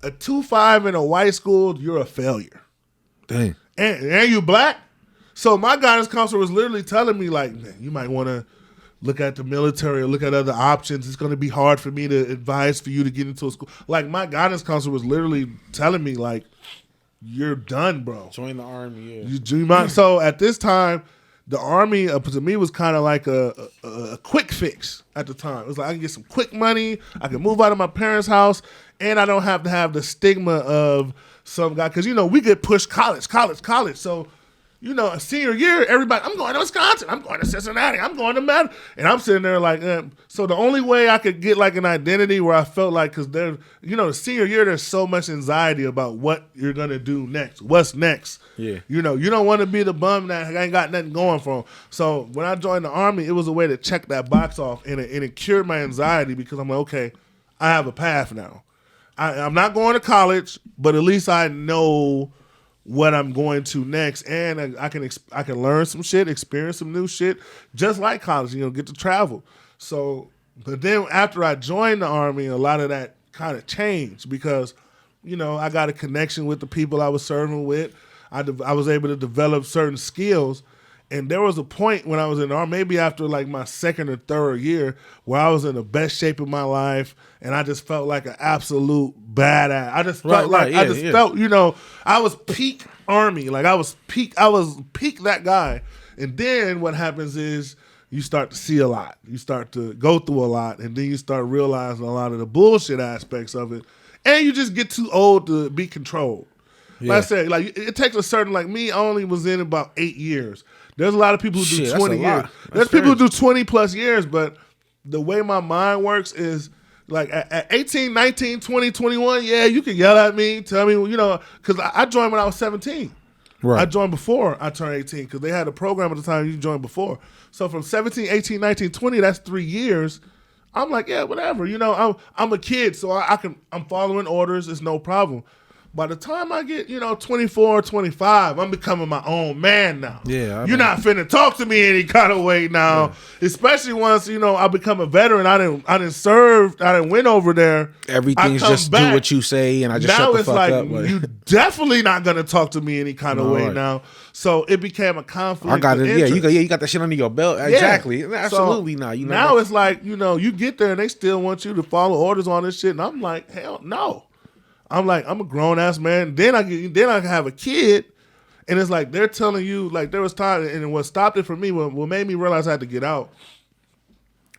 A 2.5 in a white school, you're a failure. Dang. And you black? So my guidance counselor was literally telling me, like, man, you might want to look at the military or look at other options. It's going to be hard for me to advise for you to get into a school. Like, my guidance counselor was literally telling me, like, you're done, bro. Join the Army, So at this time, the Army, to me, was kind of like a quick fix at the time. It was like I can get some quick money, I can move out of my parents' house, and I don't have to have the stigma of some guy. Because, you know, we get pushed college. So, you know, a senior year, everybody, I'm going to Wisconsin, I'm going to Cincinnati, I'm going to Madison. And I'm sitting there like, so the only way I could get like an identity where I felt like, because there, you know, the senior year, there's so much anxiety about what you're going to do next. What's next? Yeah. You know, you don't want to be the bum that ain't got nothing going for him. So when I joined the Army, it was a way to check that box off, and it cured my anxiety because I'm like, okay, I have a path now. I'm not going to college, but at least I know what I'm going to next, and I can learn some shit, experience some new shit, just like college. You know, get to travel. So, but then after I joined the Army, a lot of that kind of changed because, you know, I got a connection with the people I was serving with. I was able to develop certain skills. And there was a point when I was in the Army, maybe after like my second or third year, where I was in the best shape of my life, and I just felt like an absolute badass. I just felt, you know, I was peak Army, like I was peak that guy. And then what happens is you start to see a lot, you start to go through a lot, and then you start realizing a lot of the bullshit aspects of it. and you just get too old to be controlled. Yeah. Like I said, like it takes a certain, like me, I only was in about 8 years. There's a lot of people who do Shit, 20 that's a lot. years. That's There's people who crazy. do 20 plus years, but the way my mind works is like at 18, 19, 20, 21, yeah, you can yell at me, tell me, because I joined when I was 17. Right. I joined before I turned 18 because they had a program at the time you joined before. So from 17, 18, 19, 20, that's 3 years. I'm like, yeah, whatever. I'm a kid, so I'm following orders. It's no problem. By the time I get, 24, 25, I'm becoming my own man now. Yeah, You're not finna talk to me any kind of way now. Yeah. Especially once, I become a veteran. I didn't serve. I didn't win over there. Everything's just back. do what you say, and I just now shut the it's fuck like, up. But you definitely not gonna talk to me any kind of way right. now. So it became a conflict. I got it. of Yeah, interest. you got that shit under your belt. Exactly. Absolutely So not. Now it's like, you get there and they still want you to follow orders on this shit, and I'm like, hell no. I'm like, I'm a grown ass man. Then I have a kid, and it's like they're telling you, like, there was time, and what stopped it for me, what made me realize I had to get out,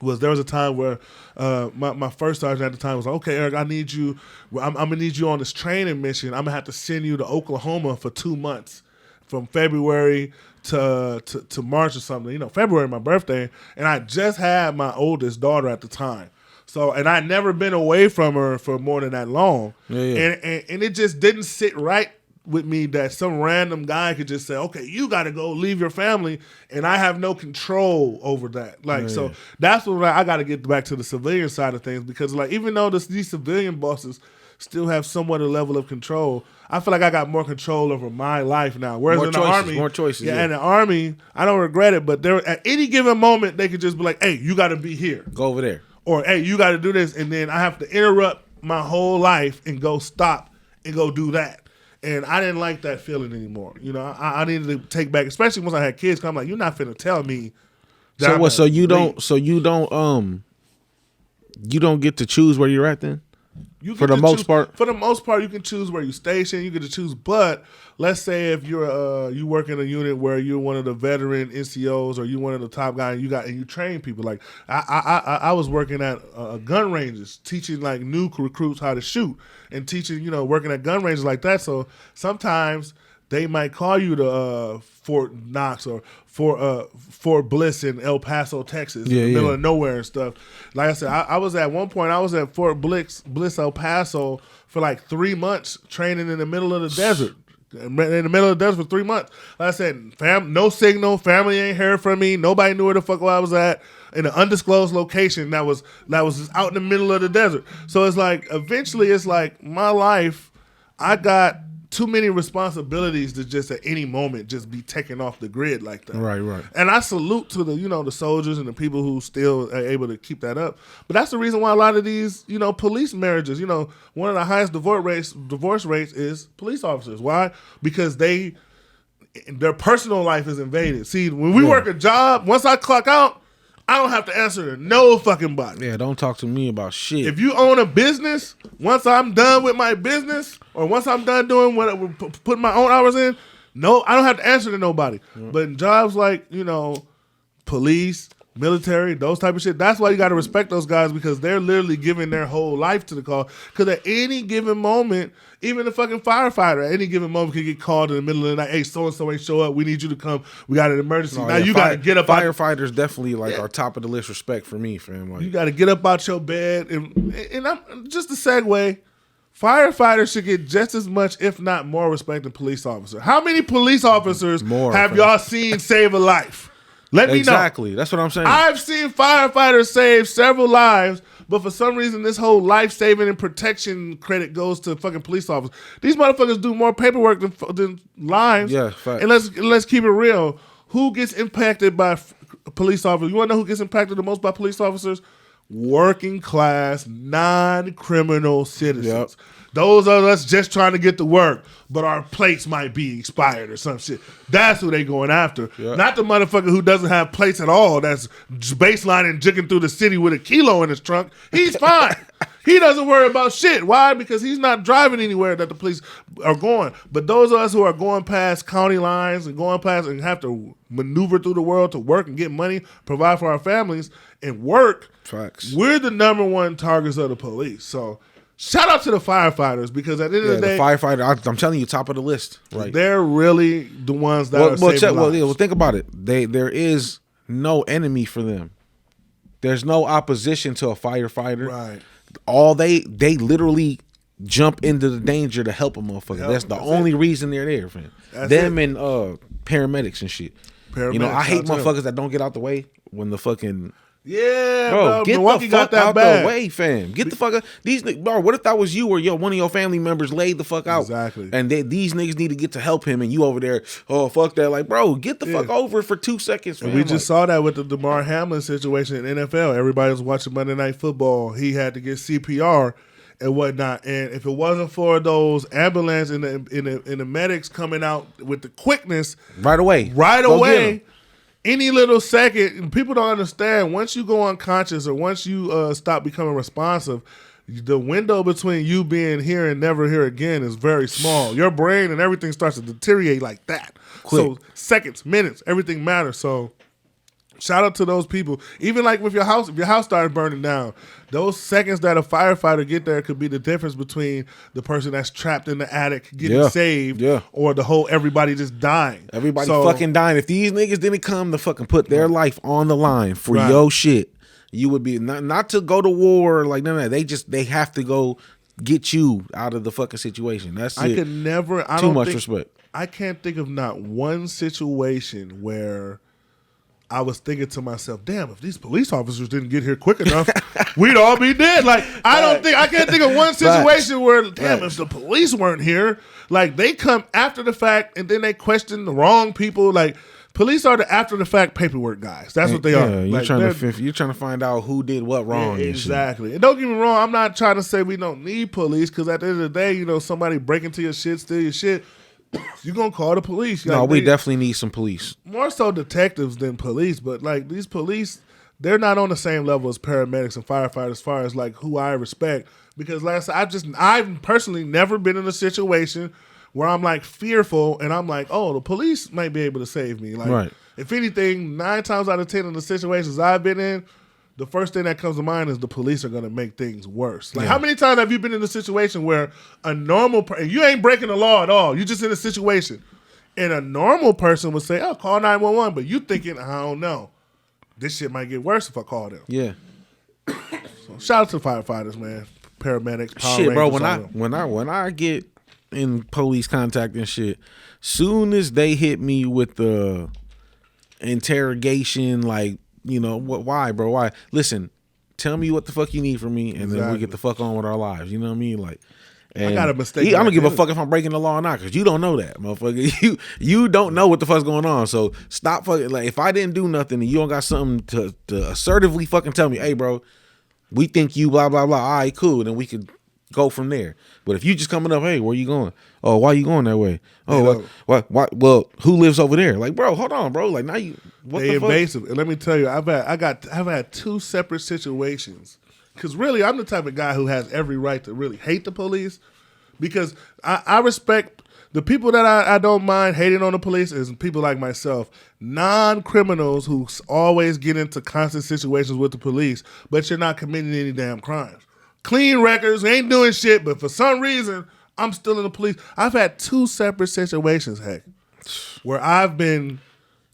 was there was a time where my first sergeant at the time was like, okay, Eric, I need you. I'm gonna need you on this training mission. I'm gonna have to send you to Oklahoma for 2 months, from February to March or something. February, my birthday, and I just had my oldest daughter at the time. So, and I'd never been away from her for more than that long. Yeah. And it just didn't sit right with me that some random guy could just say, okay, you got to go leave your family, and I have no control over that. So that's what I got to get back to the civilian side of things, because like, even though these civilian bosses still have somewhat a level of control, I feel like I got more control over my life now. Whereas in the Army, more choices. yeah, in the Army, I don't regret it, but there at any given moment they could just be like, hey, you got to be here. Go over there. Or, hey, you got to do this, and then I have to interrupt my whole life and go stop and go do that. And I didn't like that feeling anymore. I needed to take back, especially once I had kids. 'Cause I'm like, you're not finna tell me. So you don't get to choose where you're at then? For the most part, you can choose where you station. You get to choose, but let's say if you're you work in a unit where you're one of the veteran NCOs or you one of the top guys, and you train people. Like I was working at gun ranges, teaching like new recruits how to shoot, and teaching working at gun ranges like that. So sometimes they might call you to Fort Knox or Fort Bliss in El Paso, Texas, in the middle of nowhere and stuff. Like I said, I was at one point, I was at Fort Bliss, El Paso for like 3 months training in the middle of the desert. In the middle of the desert for 3 months. Like I said, no signal, family ain't heard from me, nobody knew where the fuck I was at, in an undisclosed location that was just out in the middle of the desert. So it's like, eventually it's like, my life, I got too many responsibilities to just at any moment just be taken off the grid like that. Right. And I salute to the the soldiers and the people who still are able to keep that up. But that's the reason why a lot of these police marriages, one of the highest divorce rates is police officers. Why? Because their personal life is invaded. See, when we work a job, once I clock out, I don't have to answer to no fucking body. Yeah, don't talk to me about shit. If you own a business, once I'm done with my business, or once I'm done doing putting my own hours in, no, I don't have to answer to nobody. But in jobs like, police, military, those type of shit, that's why you got to respect those guys, because they're literally giving their whole life to the call. Because at any given moment, even the fucking firefighter at any given moment can get called in the middle of the night. Hey, so-and-so ain't show up. We need you to come. We got an emergency. You got to get up. Firefighters definitely are top of the list respect for me, fam. Like, you got to get up out your bed. And I'm just a segue. Firefighters should get just as much, if not more, respect than police officers. How many police officers have y'all seen save a life? Let me know. Exactly. That's what I'm saying. I've seen firefighters save several lives, but for some reason, this whole life-saving and protection credit goes to fucking police officers. These motherfuckers do more paperwork than lives. Yeah, fact. And let's keep it real. Who gets impacted by police officers? You want to know who gets impacted the most by police officers? Working class, non-criminal citizens. Yep. Those are us just trying to get to work, but our plates might be expired or some shit. That's who they going after. Yep. Not the motherfucker who doesn't have plates at all, that's baselining and jigging through the city with a kilo in his trunk. He's fine. He doesn't worry about shit. Why? Because he's not driving anywhere that the police are going. But those of us who are going past county lines and going past and have to maneuver through the world to work and get money, provide for our families, and work, facts. We're the number one targets of the police. So shout out to the firefighters because at the end of the day, firefighter. I'm telling you, top of the list. Right, they're really the ones that are saving lives. Well, think about it. There is no enemy for them. There's no opposition to a firefighter. Right. All they literally jump into the danger to help a motherfucker. That's the only reason they're there, fam. Them and paramedics and shit. I hate motherfuckers that don't get out the way when the fucking bro, get Milwaukee the fuck got that out bad. the way, fam. Get the fuck out. Bro, what if that was you or one of your family members laid the fuck out? Exactly. And these niggas need to get to help him, and you over there, oh fuck that, like, bro, get the fuck over for 2 seconds, fam. And we just saw that with the DeMar Hamlin situation in NFL. Everybody was watching Monday Night Football. He had to get CPR and whatnot. And if it wasn't for those ambulance and the medics coming out with the quickness right away, any little second, people don't understand. Once you go unconscious or once you stop becoming responsive, the window between you being here and never here again is very small. Your brain and everything starts to deteriorate like that. Quick. So seconds, minutes, everything matters. So shout out to those people. Even like with your house, if your house started burning down, those seconds that a firefighter get there could be the difference between the person that's trapped in the attic getting saved or the whole everybody just dying. Everybody fucking dying. If these niggas didn't come to fucking put their life on the line for your shit, you would be not to go to war like none of that. They have to go get you out of the fucking situation. That's it. I could never. Too much respect. I can't think of not one situation where I was thinking to myself, damn, if these police officers didn't get here quick enough, we'd all be dead. Like, I can't think of one situation where, damn, if the police weren't here, like, they come after the fact and then they question the wrong people. Like, police are the after the fact paperwork guys. That's what they are. You're like, trying to find out who did what wrong. Exactly. And don't get me wrong, I'm not trying to say we don't need police, because at the end of the day, somebody break into your shit, steal your shit, you're going to call the police. No, we definitely need some police. More so detectives than police, but like these police, they're not on the same level as paramedics and firefighters as far as like who I respect. Because I've personally never been in a situation where I'm like fearful and I'm like, oh, the police might be able to save me. Like, if anything, 9 times out of 10 in the situations I've been in, the first thing that comes to mind is the police are going to make things worse. Like, how many times have you been in a situation where a normal person, you ain't breaking the law at all, you just in a situation, and a normal person would say, oh, call 911, but you thinking, I don't know, this shit might get worse if I call them. Yeah. So shout out to firefighters, man, paramedics, Power shit, bro. Rangers, When I get in police contact and shit, soon as they hit me with the interrogation, like, why, bro? Why? Listen, tell me what the fuck you need from me, and then we get the fuck on with our lives. You know what I mean? Like, I got a mistake. I don't give a fuck if I'm breaking the law or not, because you don't know that, motherfucker. You don't know what the fuck's going on. So stop fucking. Like, if I didn't do nothing and you don't got something to assertively fucking tell me, hey, bro, we think you blah blah blah. All right, cool. Then we could go from there. But if you just coming up, hey, where you going? Oh, why you going that way? Oh, what? Well, who lives over there? Like, bro, hold on, bro. Like, now you. They invasive. And let me tell you, I've had 2 separate situations. Because really, I'm the type of guy who has every right to really hate the police. Because I respect the people that I don't mind hating on the police is people like myself, non-criminals who always get into constant situations with the police, but you're not committing any damn crimes. Clean records, ain't doing shit, but for some reason, I'm still in the police. I've had 2 separate situations, Heck, where I've been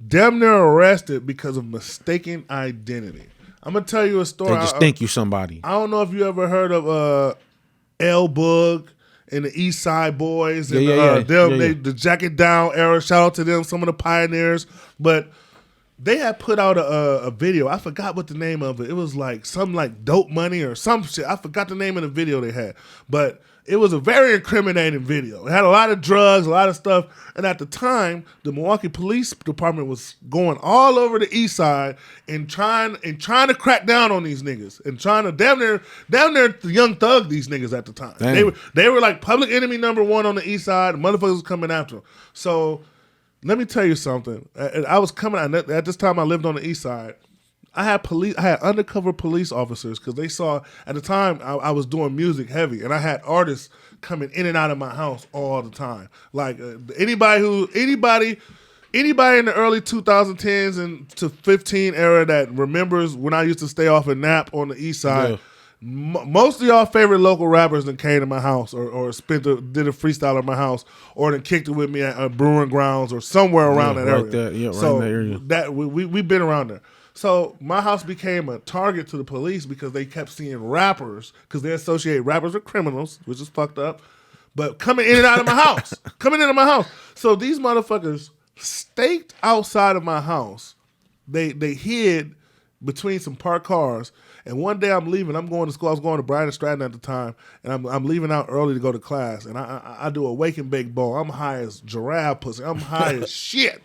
damn near arrested because of mistaken identity. I'm going to tell you a story. They just think you somebody. I don't know if you ever heard of L Boog and the East Side Boys and the Jacket Down era. Shout out to them, some of the pioneers. But they had put out a video. I forgot what the name of it. It was like some like Dope Money or some shit. I forgot the name of the video they had. But it was a very incriminating video. It had a lot of drugs, a lot of stuff. And at the time, the Milwaukee Police Department was going all over the East Side and trying to crack down on these niggas and trying to damn near Young Thug these niggas at the time. They were like public enemy number 1 on the East Side. The motherfuckers was coming after them. So let me tell you something. I was coming at this time. I lived on the East Side. I had undercover police officers because they saw at the time I was doing music heavy, and I had artists coming in and out of my house all the time. Like anybody in the early 2010s and to 15 era that remembers when I used to stay off a nap on the East Side. Most of y'all favorite local rappers that came to my house or did a freestyle at my house or then kicked it with me at Brewing Grounds or somewhere around that area. Right in that area. That we've been around there. So my house became a target to the police because they kept seeing rappers because they associate rappers with criminals, which is fucked up. But coming in and out of my house, So these motherfuckers staked outside of my house. They hid between some parked cars. And one day I'm leaving. I'm going to school. I was going to Bryan and Stratton at the time, and I'm leaving out early to go to class. And I do a wake and bake bowl. I'm high as giraffe pussy. I'm high as shit.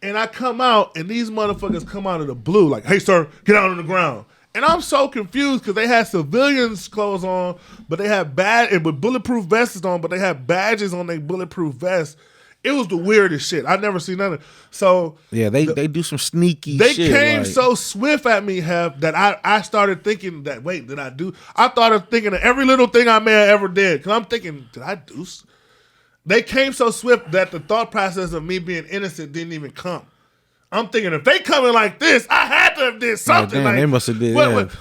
And I come out, and these motherfuckers come out of the blue like, "Hey, sir, get out on the ground." And I'm so confused because they had civilians' clothes on, but they had with bulletproof vests on, but they had badges on their bulletproof vests. It was the weirdest shit. I've never seen none of it. So yeah, they do some sneaky shit. They came like... so swift at me, Hef, that I started thinking that, wait, did I do? I started thinking of every little thing I may have ever did. Because I'm thinking, did I do? They came so swift that the thought process of me being innocent didn't even come. I'm thinking if they coming like this, I had to have did something. Damn, they must have did.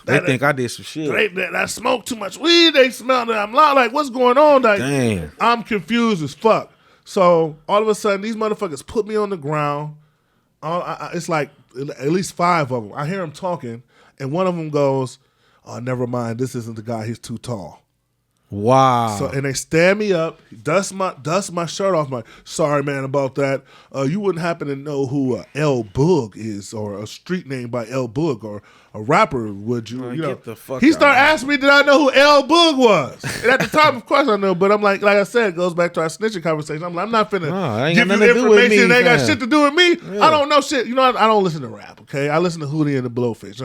They think I did some shit. I smoked too much weed. They smelled it. I'm like, what's going on? Like, damn. I'm confused as fuck. So all of a sudden, these motherfuckers put me on the ground. It's like at least 5 of them. I hear them talking, and one of them goes, "Oh, never mind. This isn't the guy. He's too tall." Wow. So and they stand me up, dust my shirt off. My sorry man about that. You wouldn't happen to know who L Boog is, or a street name by L Boog, or a rapper, would you? You know, get the fuck he out started asking me, did I know who L Boog was? And at the time, of course I know, but I'm like I said, it goes back to our snitching conversation. I'm like, I'm not finna give you information that ain't got shit to do with me. Yeah. I don't know shit. You know, I don't listen to rap. Okay, I listen to Hootie and the Blowfish.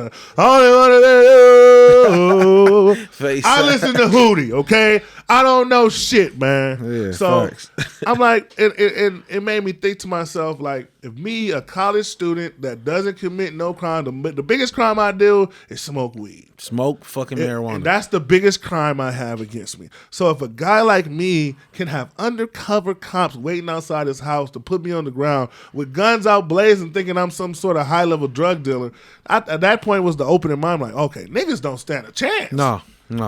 I listen to Hootie. Okay, I don't know shit, man. Yeah, so facts. I'm like, it made me think to myself, like, if me, a college student that doesn't commit no crime, the biggest crime I do is smoke weed. Smoke fucking marijuana. And that's the biggest crime I have against me. So if a guy like me can have undercover cops waiting outside his house to put me on the ground with guns out blazing, thinking I'm some sort of high-level drug dealer, at that point was the opening mind. I'm like, okay, niggas don't stand a chance. No,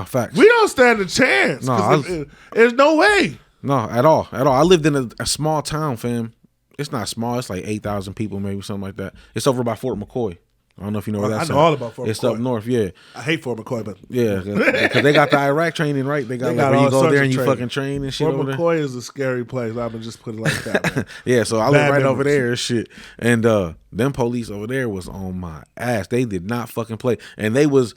facts. We don't stand a chance. No, there's no way. No, at all. I lived in a small town, fam. It's not small. It's like 8,000 people, maybe something like that. It's over by Fort McCoy. I don't know if you know where that's at. I know all about Fort McCoy. It's up north, yeah. I hate Fort McCoy, but yeah, because they got the Iraq training, right? They got where you go there and you fucking train and shit. Fort McCoy is a scary place. I'm gonna just put it like that. Man. Yeah, so I live right over there and shit. And them police over there was on my ass. They did not fucking play, and they was,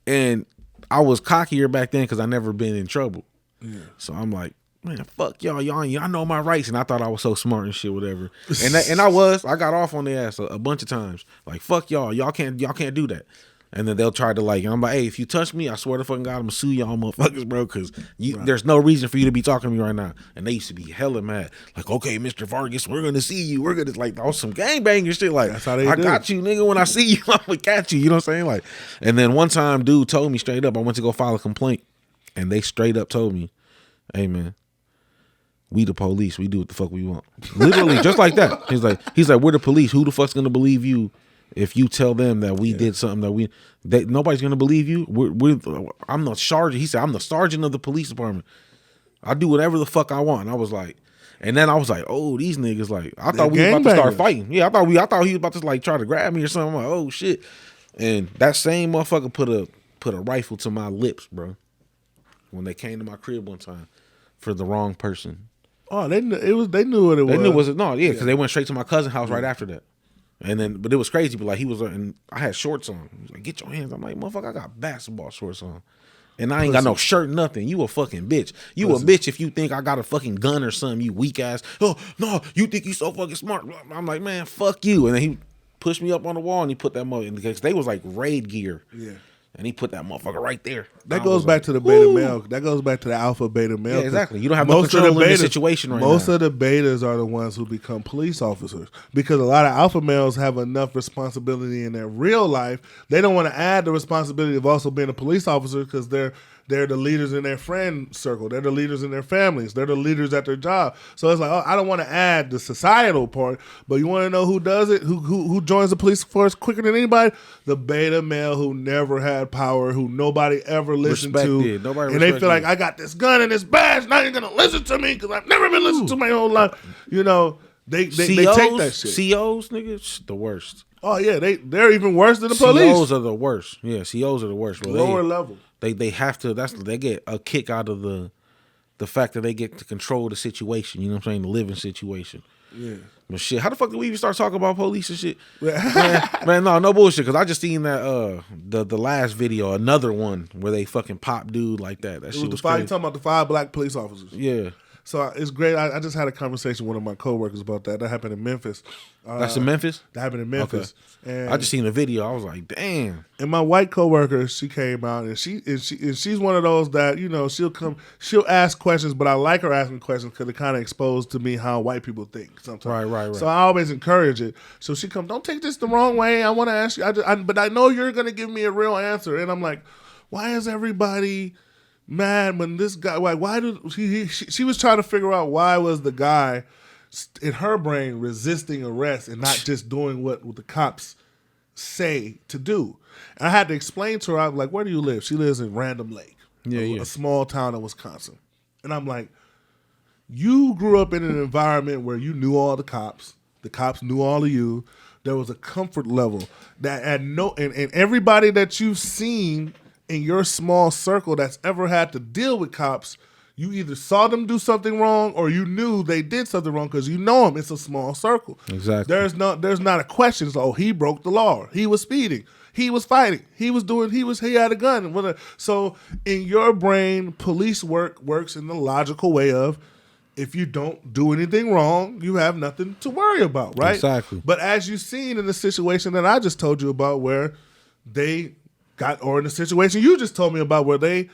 and I was cockier back then because I never been in trouble. Yeah. So I'm like, man, fuck y'all. I know my rights, and I thought I was so smart and shit, whatever. And I got off on their ass a bunch of times. Like, fuck y'all. Y'all can't do that. And then they'll try to and I'm like, hey, if you touch me, I swear to fucking God, I'm gonna sue y'all motherfuckers, bro, because there's no reason for you to be talking to me right now. And they used to be hella mad. Like, okay, Mr. Vargas, we're gonna see you. We're gonna some gangbanging shit. Like, that's how they do. Got you, nigga. When I see you, I'm gonna catch you. You know what I'm saying? Like, and then one time, dude told me straight up, I went to go file a complaint, and they straight up told me, hey man, we the police. We do what the fuck we want. Literally, just like that. He's like, we're the police. Who the fuck's gonna believe you if you tell them that we did something that nobody's gonna believe you? I'm the sergeant. He said, I'm the sergeant of the police department. I do whatever the fuck I want. And I was like, oh, these niggas like, I thought we were about to start fighting. Yeah, I thought he was about to try to grab me or something. I'm like, oh shit. And that same motherfucker put a rifle to my lips, bro, when they came to my crib one time for the wrong person. Oh, they knew what it was. They knew it was. Because they went straight to my cousin's house right after that. And then, but it was crazy. But like, he was, and I had shorts on. He was like, get your hands. I'm like, motherfucker, I got basketball shorts on. And I ain't got no shirt, nothing. You a fucking bitch. You a bitch if you think I got a fucking gun or something, you weak ass. Oh, no, you think you so fucking smart. I'm like, man, fuck you. And then he pushed me up on the wall and he put that motherfucker, because they was like raid gear. Yeah. And he put that motherfucker right there. That goes back to the beta male. That goes back to the alpha beta male. Yeah, exactly. You don't have no control in the situation right now. Most of the betas are the ones who become police officers because a lot of alpha males have enough responsibility in their real life. They don't want to add the responsibility of also being a police officer because they're They're the leaders in their friend circle. They're the leaders in their families. They're the leaders at their job. So it's like, oh, I don't want to add the societal part, but you want to know who does it? Who joins the police force quicker than anybody? The beta male who never had power, who nobody ever listened to. And they feel like, I got this gun and this badge, now you're going to listen to me because I've never been listened to my whole life. You know, they take that shit. COs, nigga, the worst. Oh, yeah, they're even worse than the police. COs are the worst. Yeah, COs are the worst. Bro. Lower level. They have to. They get a kick out of the fact that they get to control the situation. You know what I'm saying? The living situation. Yeah. But shit, how the fuck did we even start talking about police and shit? man, no bullshit. Because I just seen that the last video, another one where they fucking pop dude like that. That shit was crazy. You talking about the 5 black police officers? Yeah. So it's great. I just had a conversation with one of my coworkers about that. That happened in Memphis. That's in Memphis? That happened in Memphis. Okay. And I just seen the video. I was like, damn. And my white coworker, she came out and she's one of those that, you know, she'll ask questions, but I like her asking questions because it kind of exposed to me how white people think sometimes. Right. So I always encourage it. So she comes, don't take this the wrong way. I want to ask you, but I know you're going to give me a real answer. And I'm like, why is everybody mad when this guy, why did she was trying to figure out why was the guy in her brain resisting arrest and not just doing what the cops say to do. And I had to explain to her, I was like, where do you live? She lives in Random Lake, a small town in Wisconsin. And I'm like, you grew up in an environment where you knew all the cops knew all of you. There was a comfort level that and everybody that you've seen in your small circle that's ever had to deal with cops, you either saw them do something wrong or you knew they did something wrong because you know them. It's a small circle. Exactly. There's not a question. So, he broke the law. He was speeding. He was fighting. He had a gun. So in your brain, police work works in the logical way of, if you don't do anything wrong, you have nothing to worry about, right? Exactly. But as you've seen in the situation that I just told you about where or in the situation you just told me about where they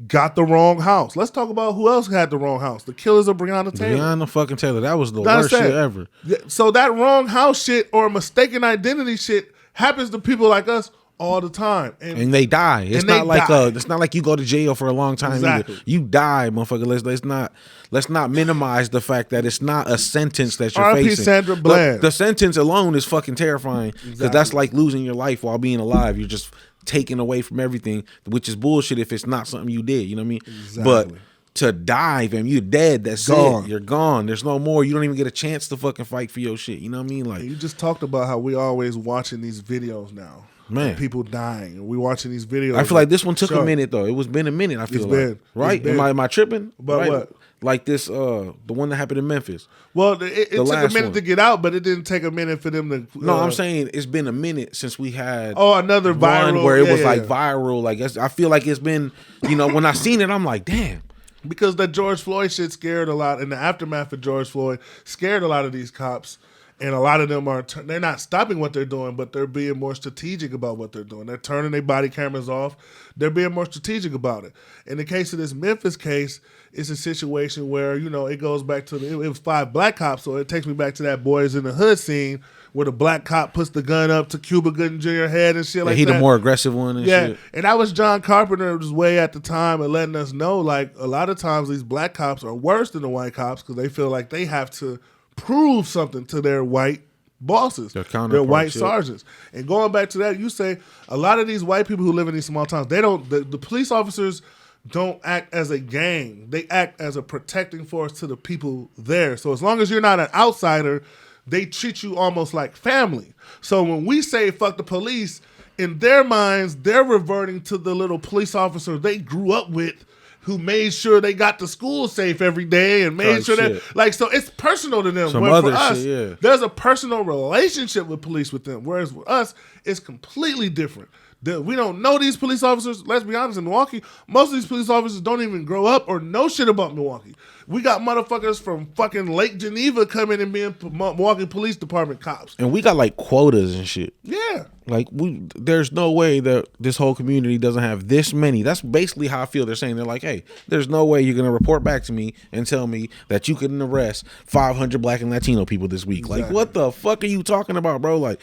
got the wrong house. Let's talk about who else had the wrong house. The killers of Breonna Taylor. Breonna fucking Taylor. That was the worst shit ever. So that wrong house shit or mistaken identity shit happens to people like us all the time. And they die. It's not like you go to jail for a long time exactly. either. You die, motherfucker. Let's not minimize the fact that it's not a sentence that you're facing. Sandra Bland. The sentence alone is fucking terrifying because that's like losing your life while being alive. You're just taken away from everything, which is bullshit if it's not something you did. You know what I mean? Exactly. But to die, fam, you're dead. That's gone. It. You're gone. There's no more. You don't even get a chance to fucking fight for your shit. You know what I mean? Like, you just talked about how we always watching these videos now. Man, people dying, and we watching these videos. I feel like this one took a minute though. It was been a minute. I feel right. Am I tripping? But right? What? Like this, the one that happened in Memphis. Well, it took a minute to get out, but it didn't take a minute for them to. No, I'm saying it's been a minute since we had. Another viral one where it was like viral. Like I feel like it's been. When I seen it, I'm like, damn. Because that George Floyd shit scared a lot, and the aftermath of George Floyd scared a lot of these cops. And a lot of them they're not stopping what they're doing, but they're being more strategic about what they're doing. They're turning their body cameras off. They're being more strategic about it. In the case of this Memphis case, it's a situation where, it goes back to, it was 5 black cops, so it takes me back to that Boys in the Hood scene where the black cop puts the gun up to Cuba Gooding Jr. head and shit like that. He the more aggressive one and shit. And that was John Carpenter's way at the time of letting us know, like, a lot of times these black cops are worse than the white cops because they feel like they have to prove something to their white bosses, their white sergeants. And going back to that, you say a lot of these white people who live in these small towns, the police officers don't act as a gang. They act as a protecting force to the people there. So as long as you're not an outsider, they treat you almost like family. So when we say fuck the police, in their minds, they're reverting to the little police officer they grew up with who made sure they got to school safe every day and made sure that, so it's personal to them. Where for us, there's a personal relationship with police with them. Whereas with us, it's completely different. We don't know these police officers. Let's be honest, in Milwaukee, most of these police officers don't even grow up or know shit about Milwaukee. We got motherfuckers from fucking Lake Geneva coming and being Milwaukee Police Department cops. And we got like quotas and shit. Yeah. Like there's no way that this whole community doesn't have this many. That's basically how I feel. They're saying, they're like, hey, there's no way you're going to report back to me and tell me that you couldn't arrest 500 black and Latino people this week. Exactly. Like, what the fuck are you talking about, bro? Like,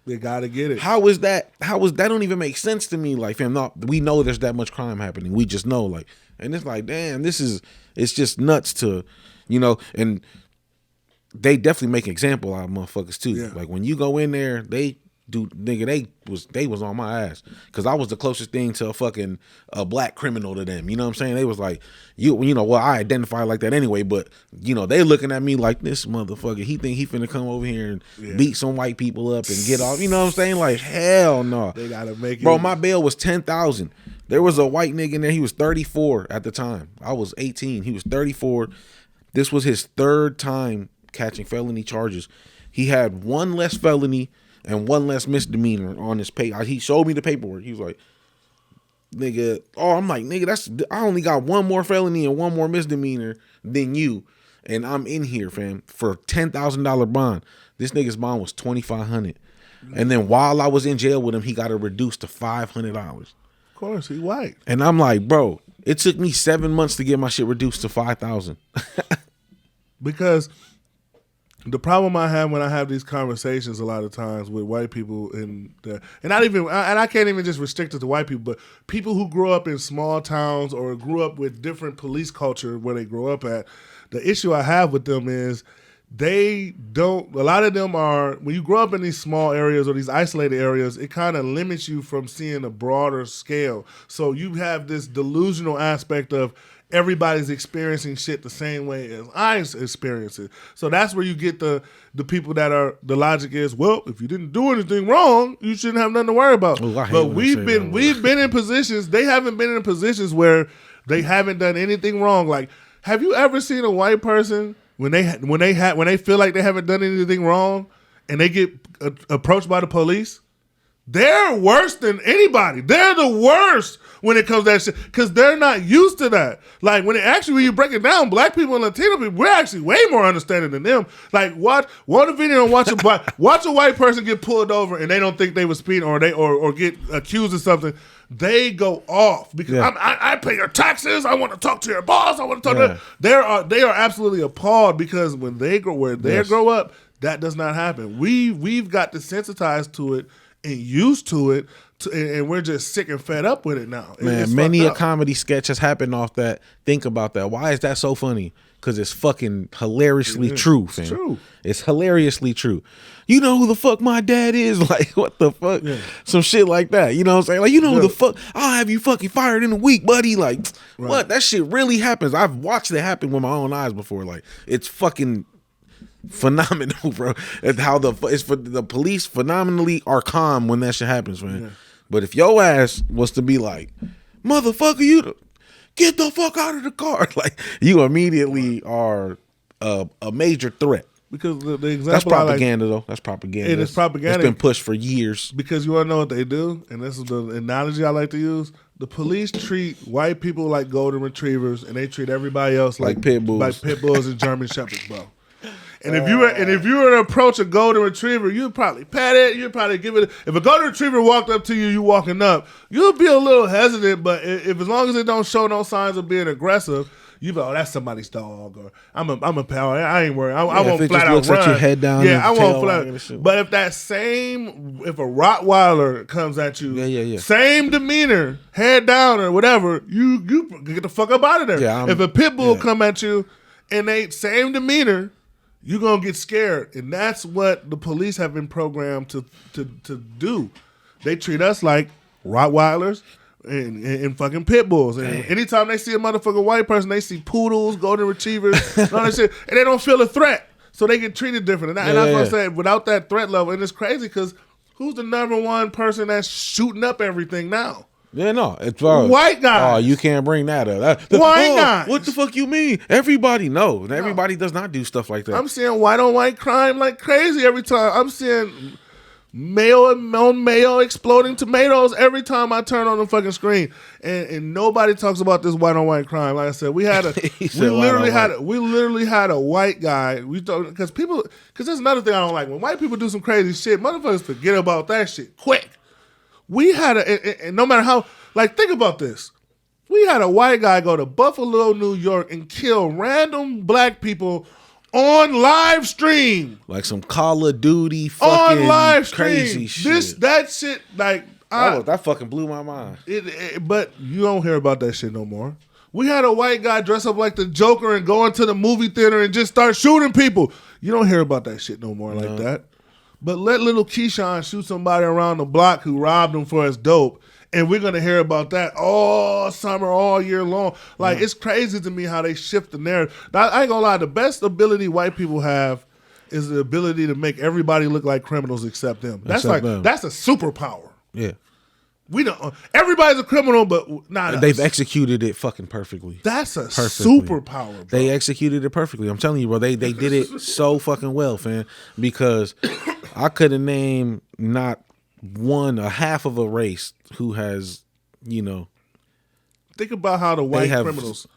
They gotta get it. How is that? That don't even make sense to me. Like, fam, no, we know there's that much crime happening. We just know, like, and it's like, damn, it's just nuts to, and they definitely make an example out of motherfuckers too. Yeah. Like when you go in there, they was on my ass because I was the closest thing to a black criminal to them. You know what I'm saying? They was like, well, I identify like that anyway, but they looking at me like, this motherfucker, he think he finna come over here and beat some white people up and get off. You know what I'm saying? Like, hell no. They gotta make it. Bro, my bail was $10,000. There was a white nigga in there. He was 34 at the time. I was 18. He was 34. This was his third time catching felony charges. He had one less felony and one less misdemeanor on his pay. He showed me the paperwork. He was like, nigga, I'm like, nigga, I only got one more felony and one more misdemeanor than you. And I'm in here, fam, for $10,000 bond. This nigga's bond was $2,500. And then while I was in jail with him, he got it reduced to $500. Of course, he white. And I'm like, bro, it took me 7 months to get my shit reduced to $5,000. Because the problem I have when I have these conversations a lot of times with white people and I can't even just restrict it to white people, but people who grow up in small towns or grew up with different police culture where they grow up at, the issue I have with them is a lot of them are, when you grow up in these small areas or these isolated areas, it kind of limits you from seeing a broader scale. So you have this delusional aspect of everybody's experiencing shit the same way as I experience it. So that's where you get the people that are, the logic is, well, if you didn't do anything wrong, you shouldn't have nothing to worry about. Ooh, but we've been in positions, they haven't been in positions where they haven't done anything wrong. Like, have you ever seen a white person when they feel like they haven't done anything wrong and they get approached by the police? They're worse than anybody. They're the worst when it comes to that shit because they're not used to that. Like when you break it down, black people and Latino people, we're actually way more understanding than them. Like watch a video and watch a white person get pulled over and they don't think they were speeding or get accused of something. They go off because I pay your taxes. I want to talk to your boss. I want to talk to them. They are absolutely appalled because when they grow up, that does not happen. We've got desensitized to it and used to it, and we're just sick and fed up with it now. Man, many a comedy sketch has happened off that. Think about that. Why is that so funny? Because it's fucking hilariously true, fam. It's true. It's hilariously true. You know who the fuck my dad is? Like, what the fuck? Yeah. Some shit like that. You know what I'm saying? Like, you know who the fuck? I'll have you fucking fired in a week, buddy. Like, what? That shit really happens. I've watched it happen with my own eyes before. Like, it's fucking phenomenal, bro. And how the police phenomenally are calm when that shit happens, man. Yeah. But if your ass was to be like, motherfucker, get the fuck out of the car, like you immediately are a major threat. Because the example that's propaganda, though. That's propaganda. It is propaganda. It's been pushed for years. Because you want to know what they do, and this is the analogy I like to use. The police treat white people like golden retrievers, and they treat everybody else like pit bulls, and German shepherds, bro. And if you were to approach a golden retriever, you'd probably pet it. You'd probably give it. If a golden retriever walked up to you walking up, you'd be a little hesitant. But if as long as it don't show no signs of being aggressive, you be, oh, that's somebody's dog, or I'm a pal. I ain't worried. I won't flat out run. At your head down. Yeah, I won't flat. But if if a Rottweiler comes at you, same demeanor, head down or whatever, you get the fuck up out of there. Yeah, if a pit bull come at you and they same demeanor, you're going to get scared. And that's what the police have been programmed to do. They treat us like Rottweilers and fucking pit bulls. And anytime they see a motherfucking white person, they see poodles, golden retrievers, and all that shit, and they don't feel a threat. So they get treated different. And that's what I'm saying, without that threat level. And it's crazy because who's the number one person that's shooting up everything now? Yeah, no, it's white guys. Oh, you can't bring that up. White guys. What the fuck you mean? Everybody everybody does not do stuff like that. I'm seeing white on white crime like crazy every time. I'm seeing mayo exploding tomatoes every time I turn on the fucking screen, and nobody talks about this white on white crime. Like I said, we literally had a white guy. Because there's another thing I don't like. When white people do some crazy shit, motherfuckers forget about that shit quick. We had and no matter how, like, think about this. We had a white guy go to Buffalo, New York and kill random black people on live stream. Like some Call of Duty fucking On live stream. crazy shit. That shit, like, that fucking blew my mind. But you don't hear about that shit no more. We had a white guy dress up like the Joker and go into the movie theater and just start shooting people. You don't hear about that shit no more like that. But let little Keyshawn shoot somebody around the block who robbed him for his dope, and we're going to hear about that all summer, all year long. Like, it's crazy to me how they shift the narrative. I ain't going to lie, the best ability white people have is the ability to make everybody look like criminals except them. That's that's a superpower. Yeah. We don't. Everybody's a criminal, but not They've us. executed it fucking perfectly. That's a superpower, bro. They executed it perfectly. I'm telling you, bro. They did it so fucking well, fam. Because I couldn't name not a half of a race who has, Think about how the white criminals.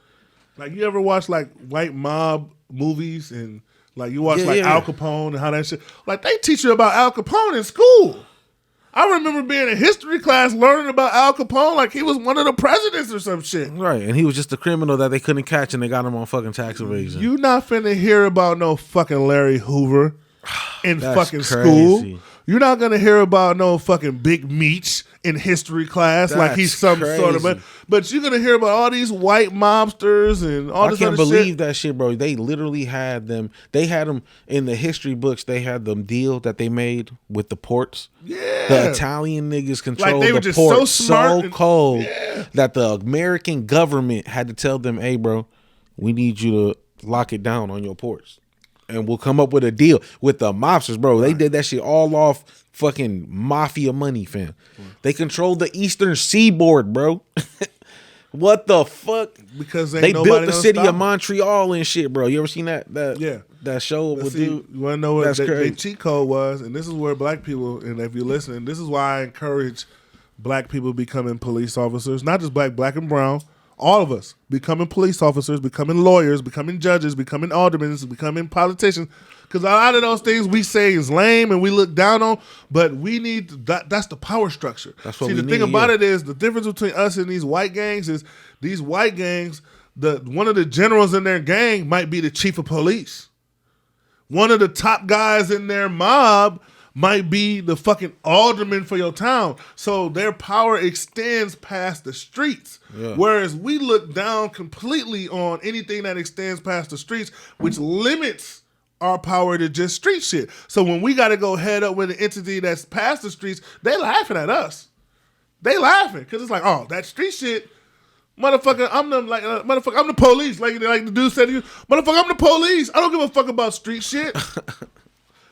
Like, you ever watch like white mob movies and like you watch Al Capone and how that shit. Like, they teach you about Al Capone in school. I remember being in history class learning about Al Capone like he was one of the presidents or some shit. Right, and he was just a criminal that they couldn't catch and they got him on fucking tax evasion. You not finna hear about no fucking Larry Hoover in fucking crazy. school. You're not gonna hear about no fucking Big Meech in history class like he's some sort of. But you're gonna hear about all these white mobsters and all this other shit. I can't believe that shit, bro. They literally had them. They had them in the history books. They had them deal that they made with the ports. Yeah, the Italian niggas controlled like they were the just port so cold that the American government had to tell them, "Hey, bro, we need you to lock it down on your ports." And we'll come up with a deal with the mobsters, bro. They did that shit all off fucking mafia money, fam. They controlled the eastern seaboard, bro. What the fuck? Because they built the city of Montreal and shit, bro. You ever seen that show with dude? You want to know what their cheat code was? And this is where black people, and if you're listening, this is why I encourage black people becoming police officers. Not just black and brown. All of us becoming police officers, becoming lawyers, becoming judges, becoming aldermen, becoming politicians. Because a lot of those things we say is lame and we look down on, but we need that's the power structure. That's what we need. The thing about it is the difference between us and these white gangs is these white gangs, one of the generals in their gang might be the chief of police. One of the top guys in their mob might be the fucking alderman for your town. So their power extends past the streets. Yeah. Whereas we look down completely on anything that extends past the streets, which limits our power to just street shit. So when we got to go head up with an entity that's past the streets, they laughing at us. They laughing because it's like, oh, that street shit, motherfucker. I'm the police. Like the dude said to you, motherfucker, I'm the police. I don't give a fuck about street shit.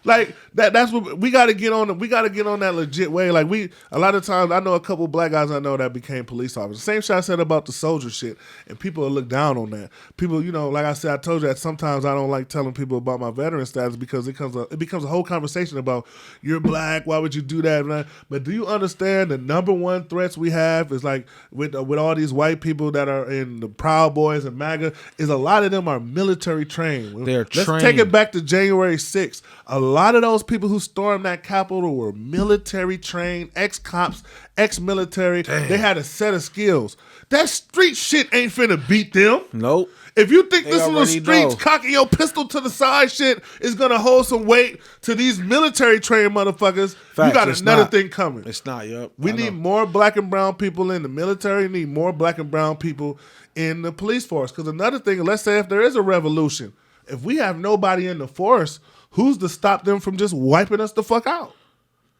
Like that's what we got to get on. We got to get on that legit way. Like a lot of times, I know a couple black guys I know that became police officers. Same shit I said about the soldier shit, and people look down on that. People, like I said, I told you that sometimes I don't like telling people about my veteran status because it becomes a whole conversation about you're black. Why would you do that? But do you understand the number one threats we have is like with all these white people that are in the Proud Boys and MAGA is a lot of them are military trained. Let's take it back to January 6th. A lot of those people who stormed that Capitol were military trained, ex-cops, ex-military. Damn. They had a set of skills. That street shit ain't finna beat them. Nope. If you think this little streets cocking your pistol to the side shit is gonna hold some weight to these military trained motherfuckers, you got another thing coming. It's not, yup. We need more black and brown people in the military. We need more black and brown people in the police force. Because another thing, let's say if there is a revolution, if we have nobody in the force, who's to stop them from just wiping us the fuck out?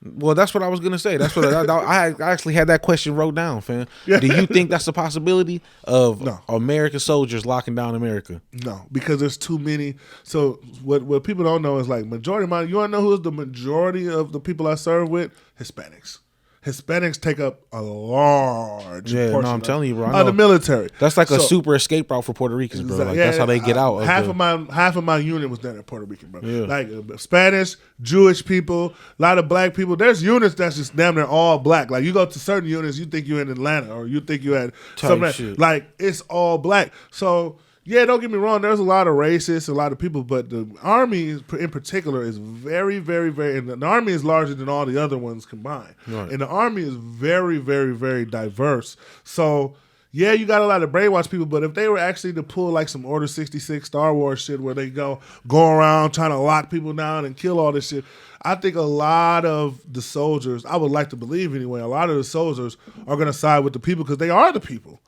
Well, that's what I was gonna say. That's what I actually had that question wrote down, fam. Yeah. Do you think that's a possibility of American soldiers locking down America? No, because there's too many. So what people don't know is like majority. You want to know who's the majority of the people I serve with? Hispanics. Hispanics take up a large portion I'm telling you, bro. Of the military. That's like a super escape route for Puerto Ricans, bro. Like, that's how they get out. Half of my unit was done at Puerto Rican, bro. Yeah. Like Spanish, Jewish people, a lot of black people. There's units that's just damn near all black. Like you go to certain units, you think you're in Atlanta or you think you had something like it's all black. So yeah, don't get me wrong. There's a lot of racists, a lot of people, but the Army in particular is very, very, very. And the Army is larger than all the other ones combined. Right. And the Army is very, very, very diverse. So yeah, you got a lot of brainwash people, but if they were actually to pull like some Order 66 Star Wars shit where they go around trying to lock people down and kill all this shit, I think a lot of the soldiers, I would like to believe anyway, a lot of the soldiers are going to side with the people because they are the people.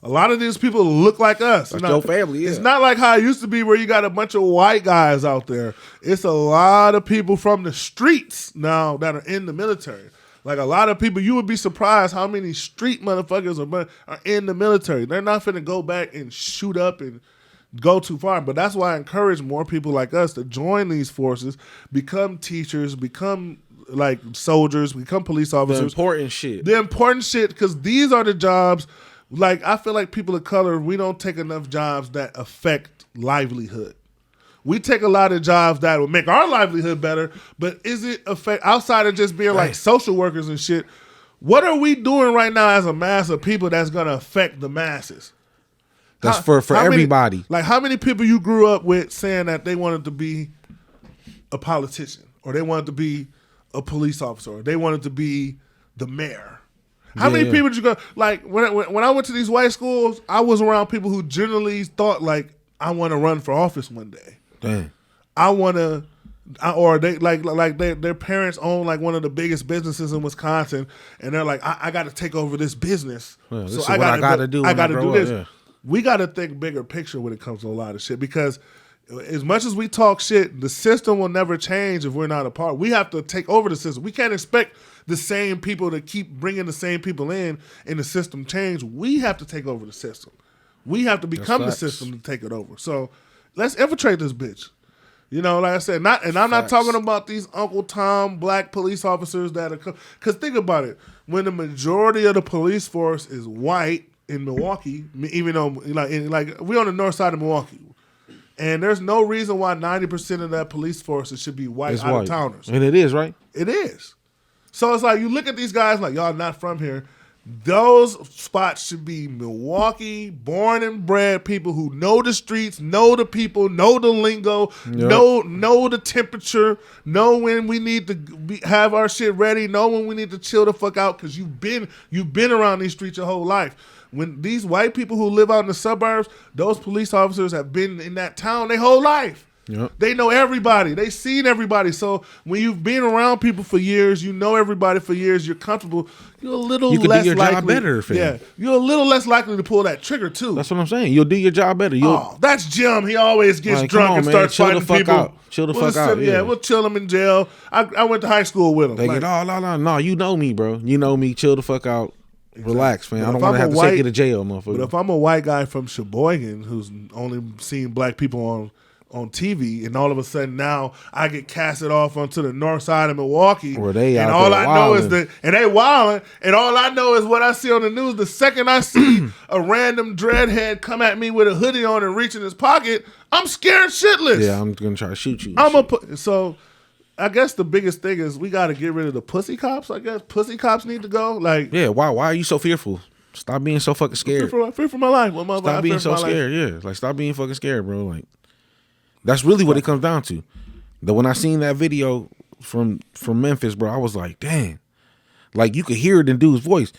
A lot of these people look like us. That's your family, yeah. It's not like how it used to be where you got a bunch of white guys out there. It's a lot of people from the streets now that are in the military. Like a lot of people, you would be surprised how many street motherfuckers are in the military. They're not finna go back and shoot up and go too far. But that's why I encourage more people like us to join these forces, become teachers, become like soldiers, become police officers. The important shit, because these are the jobs. Like I feel like people of color, we don't take enough jobs that affect livelihood. We take a lot of jobs that will make our livelihood better, but is it affect outside of just being like social workers and shit? What are we doing right now as a mass of people that's gonna affect the masses? That's for everybody. How many people you grew up with saying that they wanted to be a politician or they wanted to be a police officer or they wanted to be the mayor? How many people did you go like when I went to these white schools? I was around people who generally thought like I want to run for office one day. Damn. I want to, or they like their parents own like one of the biggest businesses in Wisconsin, and they're like, I got to take over this business. Well, so I got to do. I got to do this. Yeah. We got to think bigger picture when it comes to a lot of shit because as much as we talk shit, the system will never change if we're not a part. We have to take over the system. We can't expect the same people to keep bringing the same people in and the system change. We have to take over the system. We have to become the system to take it over. So let's infiltrate this bitch. You know, like I said, I'm not talking about these Uncle Tom black police officers that are, because think about it, when the majority of the police force is white in Milwaukee, even though like we're on the north side of Milwaukee, and there's no reason why 90% of that police force should be white out of towners, and it is right. It is. So it's like you look at these guys like y'all not from here. Those spots should be Milwaukee, born and bred people who know the streets, know the people, know the lingo, know the temperature, know when we need to have our shit ready, know when we need to chill the fuck out because you've been around these streets your whole life. When these white people who live out in the suburbs, those police officers have been in that town their whole life. Yep. They know everybody. They seen everybody. So when you've been around people for years, you know everybody for years, you're comfortable, you're a little less likely. You can do your job better, fam. Yeah, you're a little less likely to pull that trigger too. That's what I'm saying. You'll do your job better. That's Jim. He always gets drunk and starts fighting people. Chill the fuck out. Yeah, we'll chill him in jail. I went to high school with him. They get, no, you know me, bro. You know me. Chill the fuck out. Exactly. Relax, man. I don't want to have to take you to jail, motherfucker. But if I'm a white guy from Sheboygan who's only seen black people on TV, and all of a sudden now I get casted off onto the north side of Milwaukee, where they and all I know is and they wilding, and all I know is what I see on the news. The second I see a random dreadhead come at me with a hoodie on and reach in his pocket, I'm scared shitless. Yeah, I'm gonna try to shoot you. So I guess the biggest thing is we got to get rid of the pussy cops. I guess pussy cops need to go. Like, yeah, why are you so fearful? Stop being so fucking scared. Fear for my life. Stop being so scared. Yeah, like stop being fucking scared, bro. Like. That's really what it comes down to. When I seen that video from Memphis, bro, I was like, dang. Like, you could hear it in dude's voice.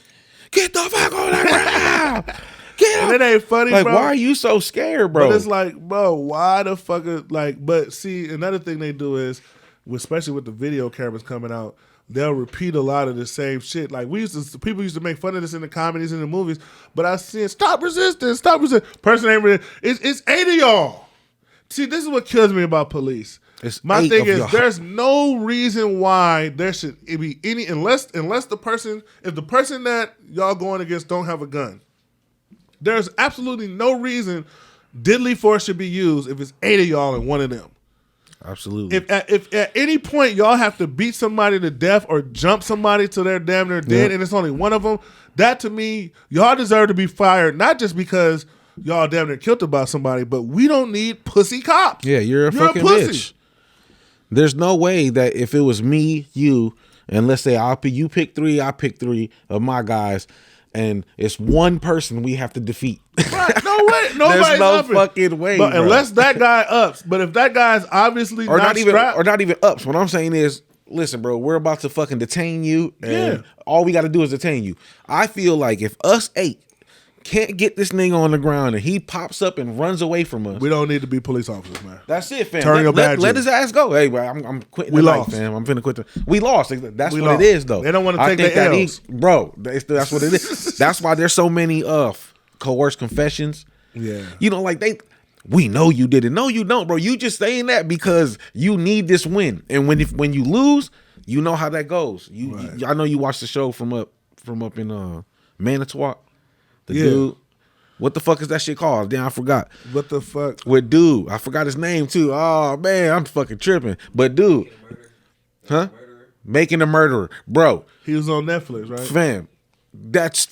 Get the fuck on that ground. Get up. And it ain't funny, like, bro. Why are you so scared, bro? But it's like, bro, why the fuck? But see, another thing they do is, especially with the video cameras coming out, they'll repeat a lot of the same shit. Like, people used to make fun of this in the comedies and the movies, but I seen, stop resisting. Person ain't resisting. It's 8 of y'all. See, this is what kills me about police. My thing is, there's no reason why there should be any, unless if the person that y'all going against don't have a gun. There's absolutely no reason deadly force should be used if it's 8 of y'all and one of them. Absolutely. If at any point y'all have to beat somebody to death or jump somebody till they're damn near dead, and it's only one of them, that to me, y'all deserve to be fired, not just because y'all damn near killed about somebody, but we don't need pussy cops. Yeah, you're a fucking bitch. There's no way that if it was me, you, and let's say you pick 3, I pick 3 of my guys, and it's one person we have to defeat. Right, no way. Nobody's There's no upping. fucking way. But bro. Unless that guy ups. But if that guy's obviously not even ups. What I'm saying is, listen, bro, we're about to fucking detain you, and all we got to do is detain you. I feel like if us 8 can't get this nigga on the ground, and he pops up and runs away from us. We don't need to be police officers, man. That's it, fam. Turn your badge let in. his ass go. Hey, bro, I'm quitting. We tonight, lost. fam. I'm finna quit. We lost. That's We what lost. it is, though. They don't wanna I take think their that L's. bro. That's what it is. That's why there's so many coerced confessions. Yeah. You know, like we know you did it. No, you don't, bro. You just saying that because you need this win. And when you lose, you know how that goes. I know you watched the show from up in Manitowoc. The dude. What the fuck is that shit called? Damn, I forgot. What the fuck? With dude. I forgot his name too. Oh man, I'm fucking tripping. But dude. Huh? Making a Murderer. Bro. He was on Netflix, right? Fam.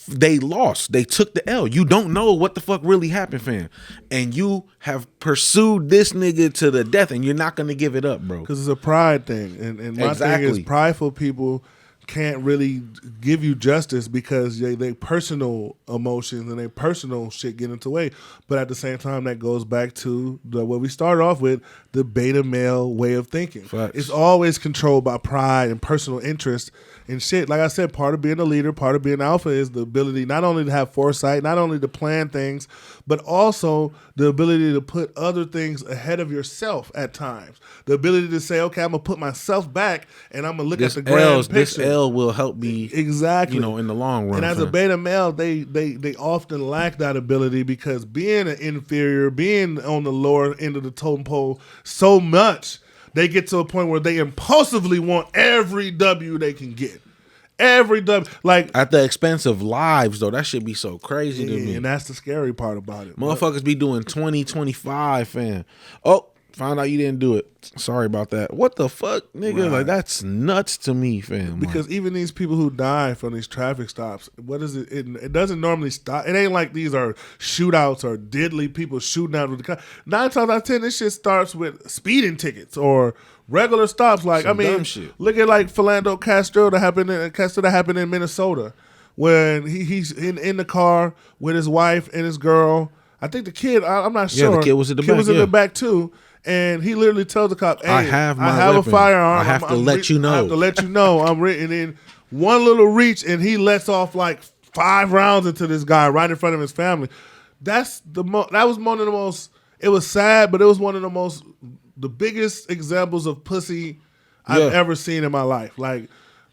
They lost. They took the L. You don't know what the fuck really happened, fam. And you have pursued this nigga to the death, and you're not gonna give it up, bro. Because it's a pride thing. And my thing is prideful people can't really give you justice because they personal emotions and their personal shit get into the way. But at the same time, that goes back to what we started off with, the beta male way of thinking. Facts. It's always controlled by pride and personal interest and shit. Like I said, part of being a leader, part of being alpha is the ability not only to have foresight, not only to plan things, but also the ability to put other things ahead of yourself at times. The ability to say, okay, I'm going to put myself back and I'm going to look at the grand picture. This L will help me, exactly, you know, in the long run. And as a beta male, they often lack that ability because being an inferior, being on the lower end of the totem pole so much, they get to a point where they impulsively want every W they can get. Every W. Like, at the expense of lives, though. That should be so crazy to me. And that's the scary part about it. Motherfuckers be doing 20, 25, fam. Oh, found out you didn't do it. Sorry about that. What the fuck, nigga? Right. Like, that's nuts to me, fam. Because even these people who die from these traffic stops, what is it? It doesn't normally stop. It ain't like these are shootouts or deadly people shooting out with the car. 9 times out of 10, this shit starts with speeding tickets or regular stops. Like, Some I mean, dumb shit. look at like Philando Castro that happened in Minnesota when he's in the car with his wife and his girl. I think the kid, I'm not sure. Yeah, the kid was in the back. in the back too. And he literally tells the cop, "Hey, I have a weapon. firearm. I have to let you know. I have to let you know. I'm ready." And then one little reach, and he lets off like 5 rounds into this guy right in front of his family. That was one of the most. It was sad, but it was one of the biggest examples of pussy I've ever seen in my life. Like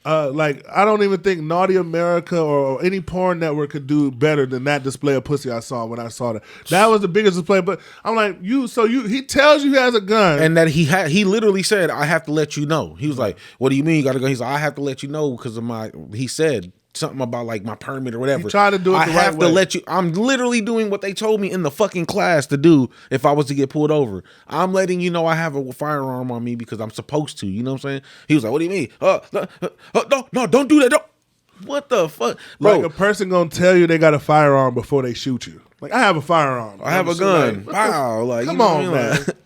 I don't even think Naughty America or any porn network could do better than that display of pussy I saw when I saw that. That was the biggest display. But I'm like, he tells you he has a gun. And that he literally said, I have to let you know. He was like, what do you mean you got to go? He's like, I have to let you know because of he said something about like my permit or whatever. He tried to do it the right way. I have to let you. I'm literally doing what they told me in the fucking class to do if I was to get pulled over. I'm letting you know I have a firearm on me because I'm supposed to. You know what I'm saying? He was like, what do you mean? No, don't do that. Don't. What the fuck? Bro, like a person gonna tell you they got a firearm before they shoot you. Like, I have a firearm. I have a gun. Wow. Like, come you know on, what I mean? man. Like,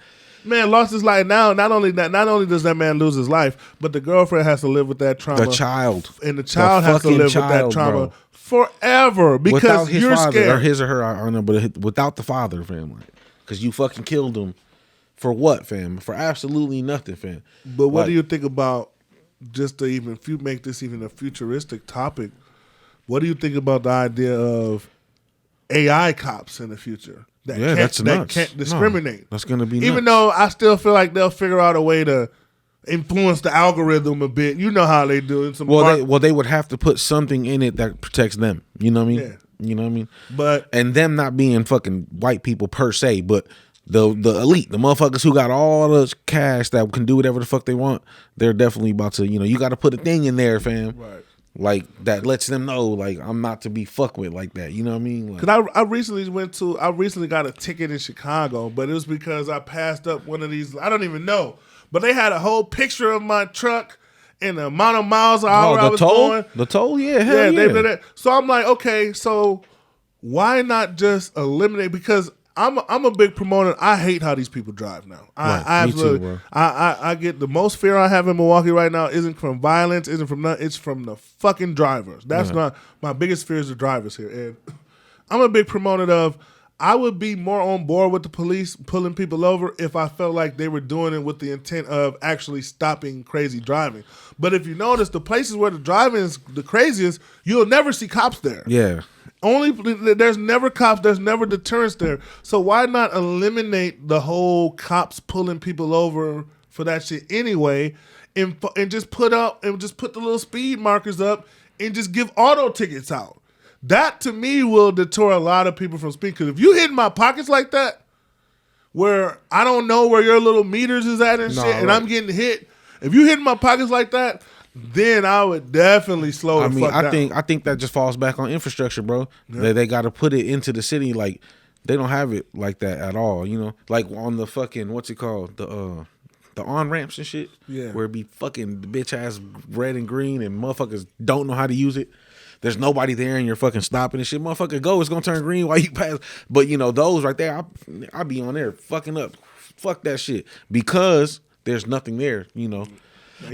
Man lost his life. Now, not only does that man lose his life, but the girlfriend has to live with that trauma. the child. And the child has to fucking live with that child, trauma bro. forever because Without his you're father, scared. or his or her, I don't know, but without the father, fam. Like, because you fucking killed him. For what, fam? For absolutely nothing, fam. But what do you think about, just to even make this even a futuristic topic, what do you think about the idea of AI cops in the future? That's nuts. That can't discriminate. No, that's going to be Even nuts. though I still feel like they'll figure out a way to influence the algorithm a bit. You know how they do it. They would have to put something in it that protects them. You know what I mean? Yeah. You know what I mean? But and them not being fucking white people per se, but the elite, the motherfuckers who got all the cash that can do whatever the fuck they want, they're definitely about to, you got to put a thing in there, fam. Right. Like that lets them know, like, I'm not to be fucked with like that. You know what I mean? Like, because I recently got a ticket in Chicago, but it was because I passed up one of these. I don't even know, but they had a whole picture of my truck and the amount of miles an hour I was going. The toll, yeah, they did that. So I'm like, okay, so why not just eliminate? Because I'm a big promoter. I hate how these people drive now. I me too, bro. I get the most fear I have in Milwaukee right now isn't from violence, isn't from nothing. It's from the fucking drivers. That's not my biggest fear is the drivers here. And I'm a big proponent of. I would be more on board with the police pulling people over if I felt like they were doing it with the intent of actually stopping crazy driving. But if you notice, the places where the driving is the craziest, you'll never see cops there. yeah. There's never cops. There's never deterrence there. So why not eliminate the whole cops pulling people over for that shit anyway, and just put the little speed markers up and just give auto tickets out. That to me will deter a lot of people from speeding. Because if you hit my pockets like that, where I don't know where your little meters is at and shit, and I'm getting hit. If you hit my pockets like that, then I would definitely slow the fuck down. I think that just falls back on infrastructure, bro. Yeah. They got to put it into the city. Like, they don't have it like that at all, you know? Like, on the fucking, what's it called? The on-ramps and shit. Yeah. Where it be fucking the bitch ass red and green and motherfuckers don't know how to use it. There's nobody there and you're fucking stopping and shit. Motherfucker, go. It's going to turn green while you pass. But, you know, those right there, I be on there fucking up. Fuck that shit. Because there's nothing there, you know?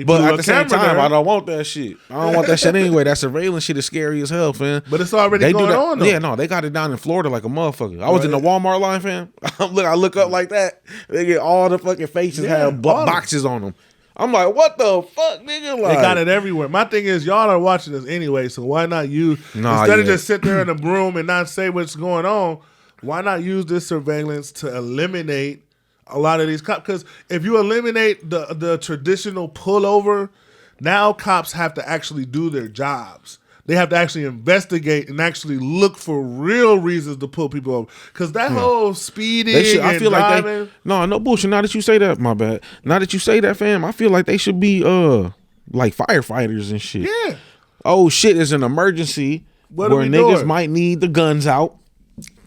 But at the same time, I don't want that shit. I don't want that shit anyway. That surveillance shit is scary as hell, fam. But it's already going on, though. Yeah, no, they got it down in Florida like a motherfucker. I was in the Walmart line, fam. I look up like that. They get all the fucking faces have boxes on them. I'm like, what the fuck, nigga? Like, they got it everywhere. My thing is, y'all are watching this anyway, so why not instead of just sit there in a room and not say what's going on, why not use this surveillance to eliminate a lot of these cops? Because if you eliminate the traditional pullover, now cops have to actually do their jobs. They have to actually investigate and actually look for real reasons to pull people over. Because that whole speeding and driving. No bullshit. Now that you say that, my bad. Now that you say that, fam, I feel like they should be like firefighters and shit. Yeah. Oh shit, it's an emergency where niggas might need the guns out.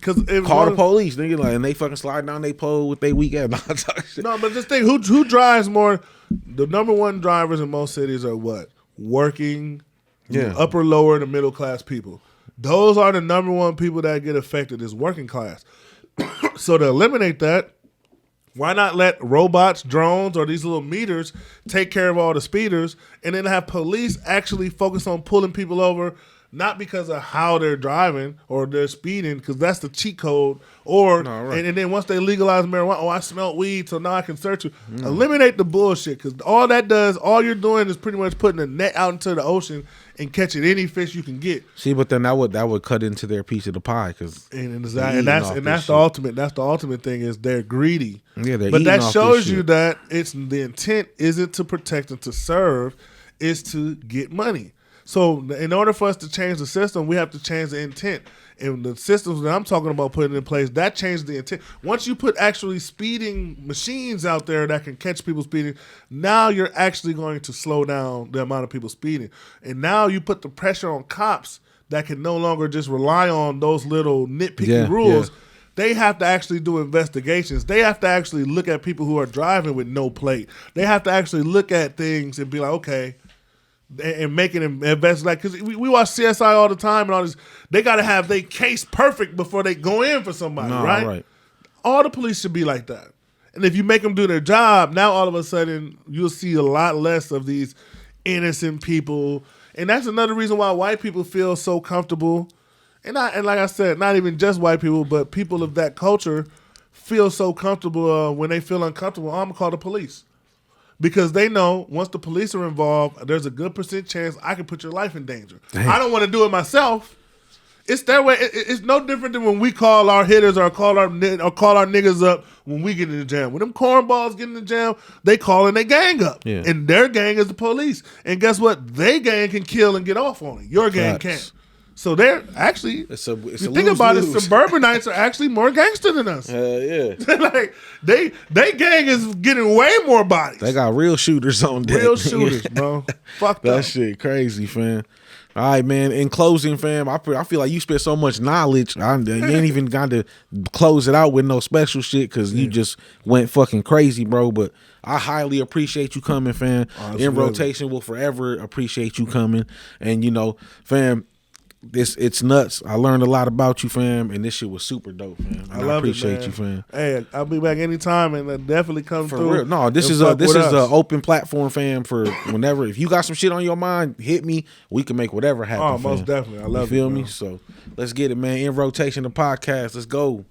Call the police, nigga, like, and they fucking slide down they pole with they weak ass. No, but this thing, who drives more? The number one drivers in most cities are what? Working, upper, lower, and middle class people. Those are the number one people that get affected is working class. So to eliminate that, why not let robots, drones, or these little meters take care of all the speeders, and then have police actually focus on pulling people over? Not because of how they're driving or they're speeding, because that's the cheat code. And then once they legalize marijuana, I smelled weed, so now I can search you. Eliminate the bullshit, because all you're doing is pretty much putting a net out into the ocean and catching any fish you can get. See, but then that would cut into their piece of the pie, and that's the ultimate. That's the ultimate thing is they're greedy. Yeah, but that shows you that the intent isn't to protect and to serve, is to get money. So in order for us to change the system, we have to change the intent. And the systems that I'm talking about putting in place, that changed the intent. Once you put actually speeding machines out there that can catch people speeding, now you're actually going to slow down the amount of people speeding. And now you put the pressure on cops that can no longer just rely on those little nitpicky rules. Yeah. They have to actually do investigations. They have to actually look at people who are driving with no plate. They have to actually look at things and be like, okay, and making them invest, like, because we watch CSI all the time and all this. They got to have their case perfect before they go in for somebody, right? All the police should be like that. And if you make them do their job, now all of a sudden you'll see a lot less of these innocent people. And that's another reason why white people feel so comfortable. And like I said, not even just white people, but people of that culture feel so comfortable when they feel uncomfortable. I'm going to call the police. Because they know once the police are involved, there's a good % chance I can put your life in danger. Damn. I don't want to do it myself. It's their way. It's no different than when we call our hitters or call our niggas up when we get in the jam. When them cornballs get in the jam, they calling their gang up. Yeah. And their gang is the police. And guess what? They gang can kill and get off on it. Your gang can't. So they're actually, you think about it, suburbanites are actually more gangster than us. Yeah. Like they gang is getting way more bodies. They got real shooters on deck. Real shooters, bro. Fuck that shit crazy, fam. All right, man. In closing, fam, I feel like you spent so much knowledge. You ain't even got to close it out with no special shit because you just went fucking crazy, bro. But I highly appreciate you coming, fam. In Rotation will forever appreciate you coming. And, you know, fam, it's nuts. I learned a lot about you, fam, and this shit was super dope, fam. I appreciate you, fam. Hey, I'll be back anytime, and definitely come for through. Real. No, this is an open platform, fam. For whenever, if you got some shit on your mind, hit me. We can make whatever happen. Oh, most definitely. I love you. Feel me? So let's get it, man. In Rotation, the podcast. Let's go.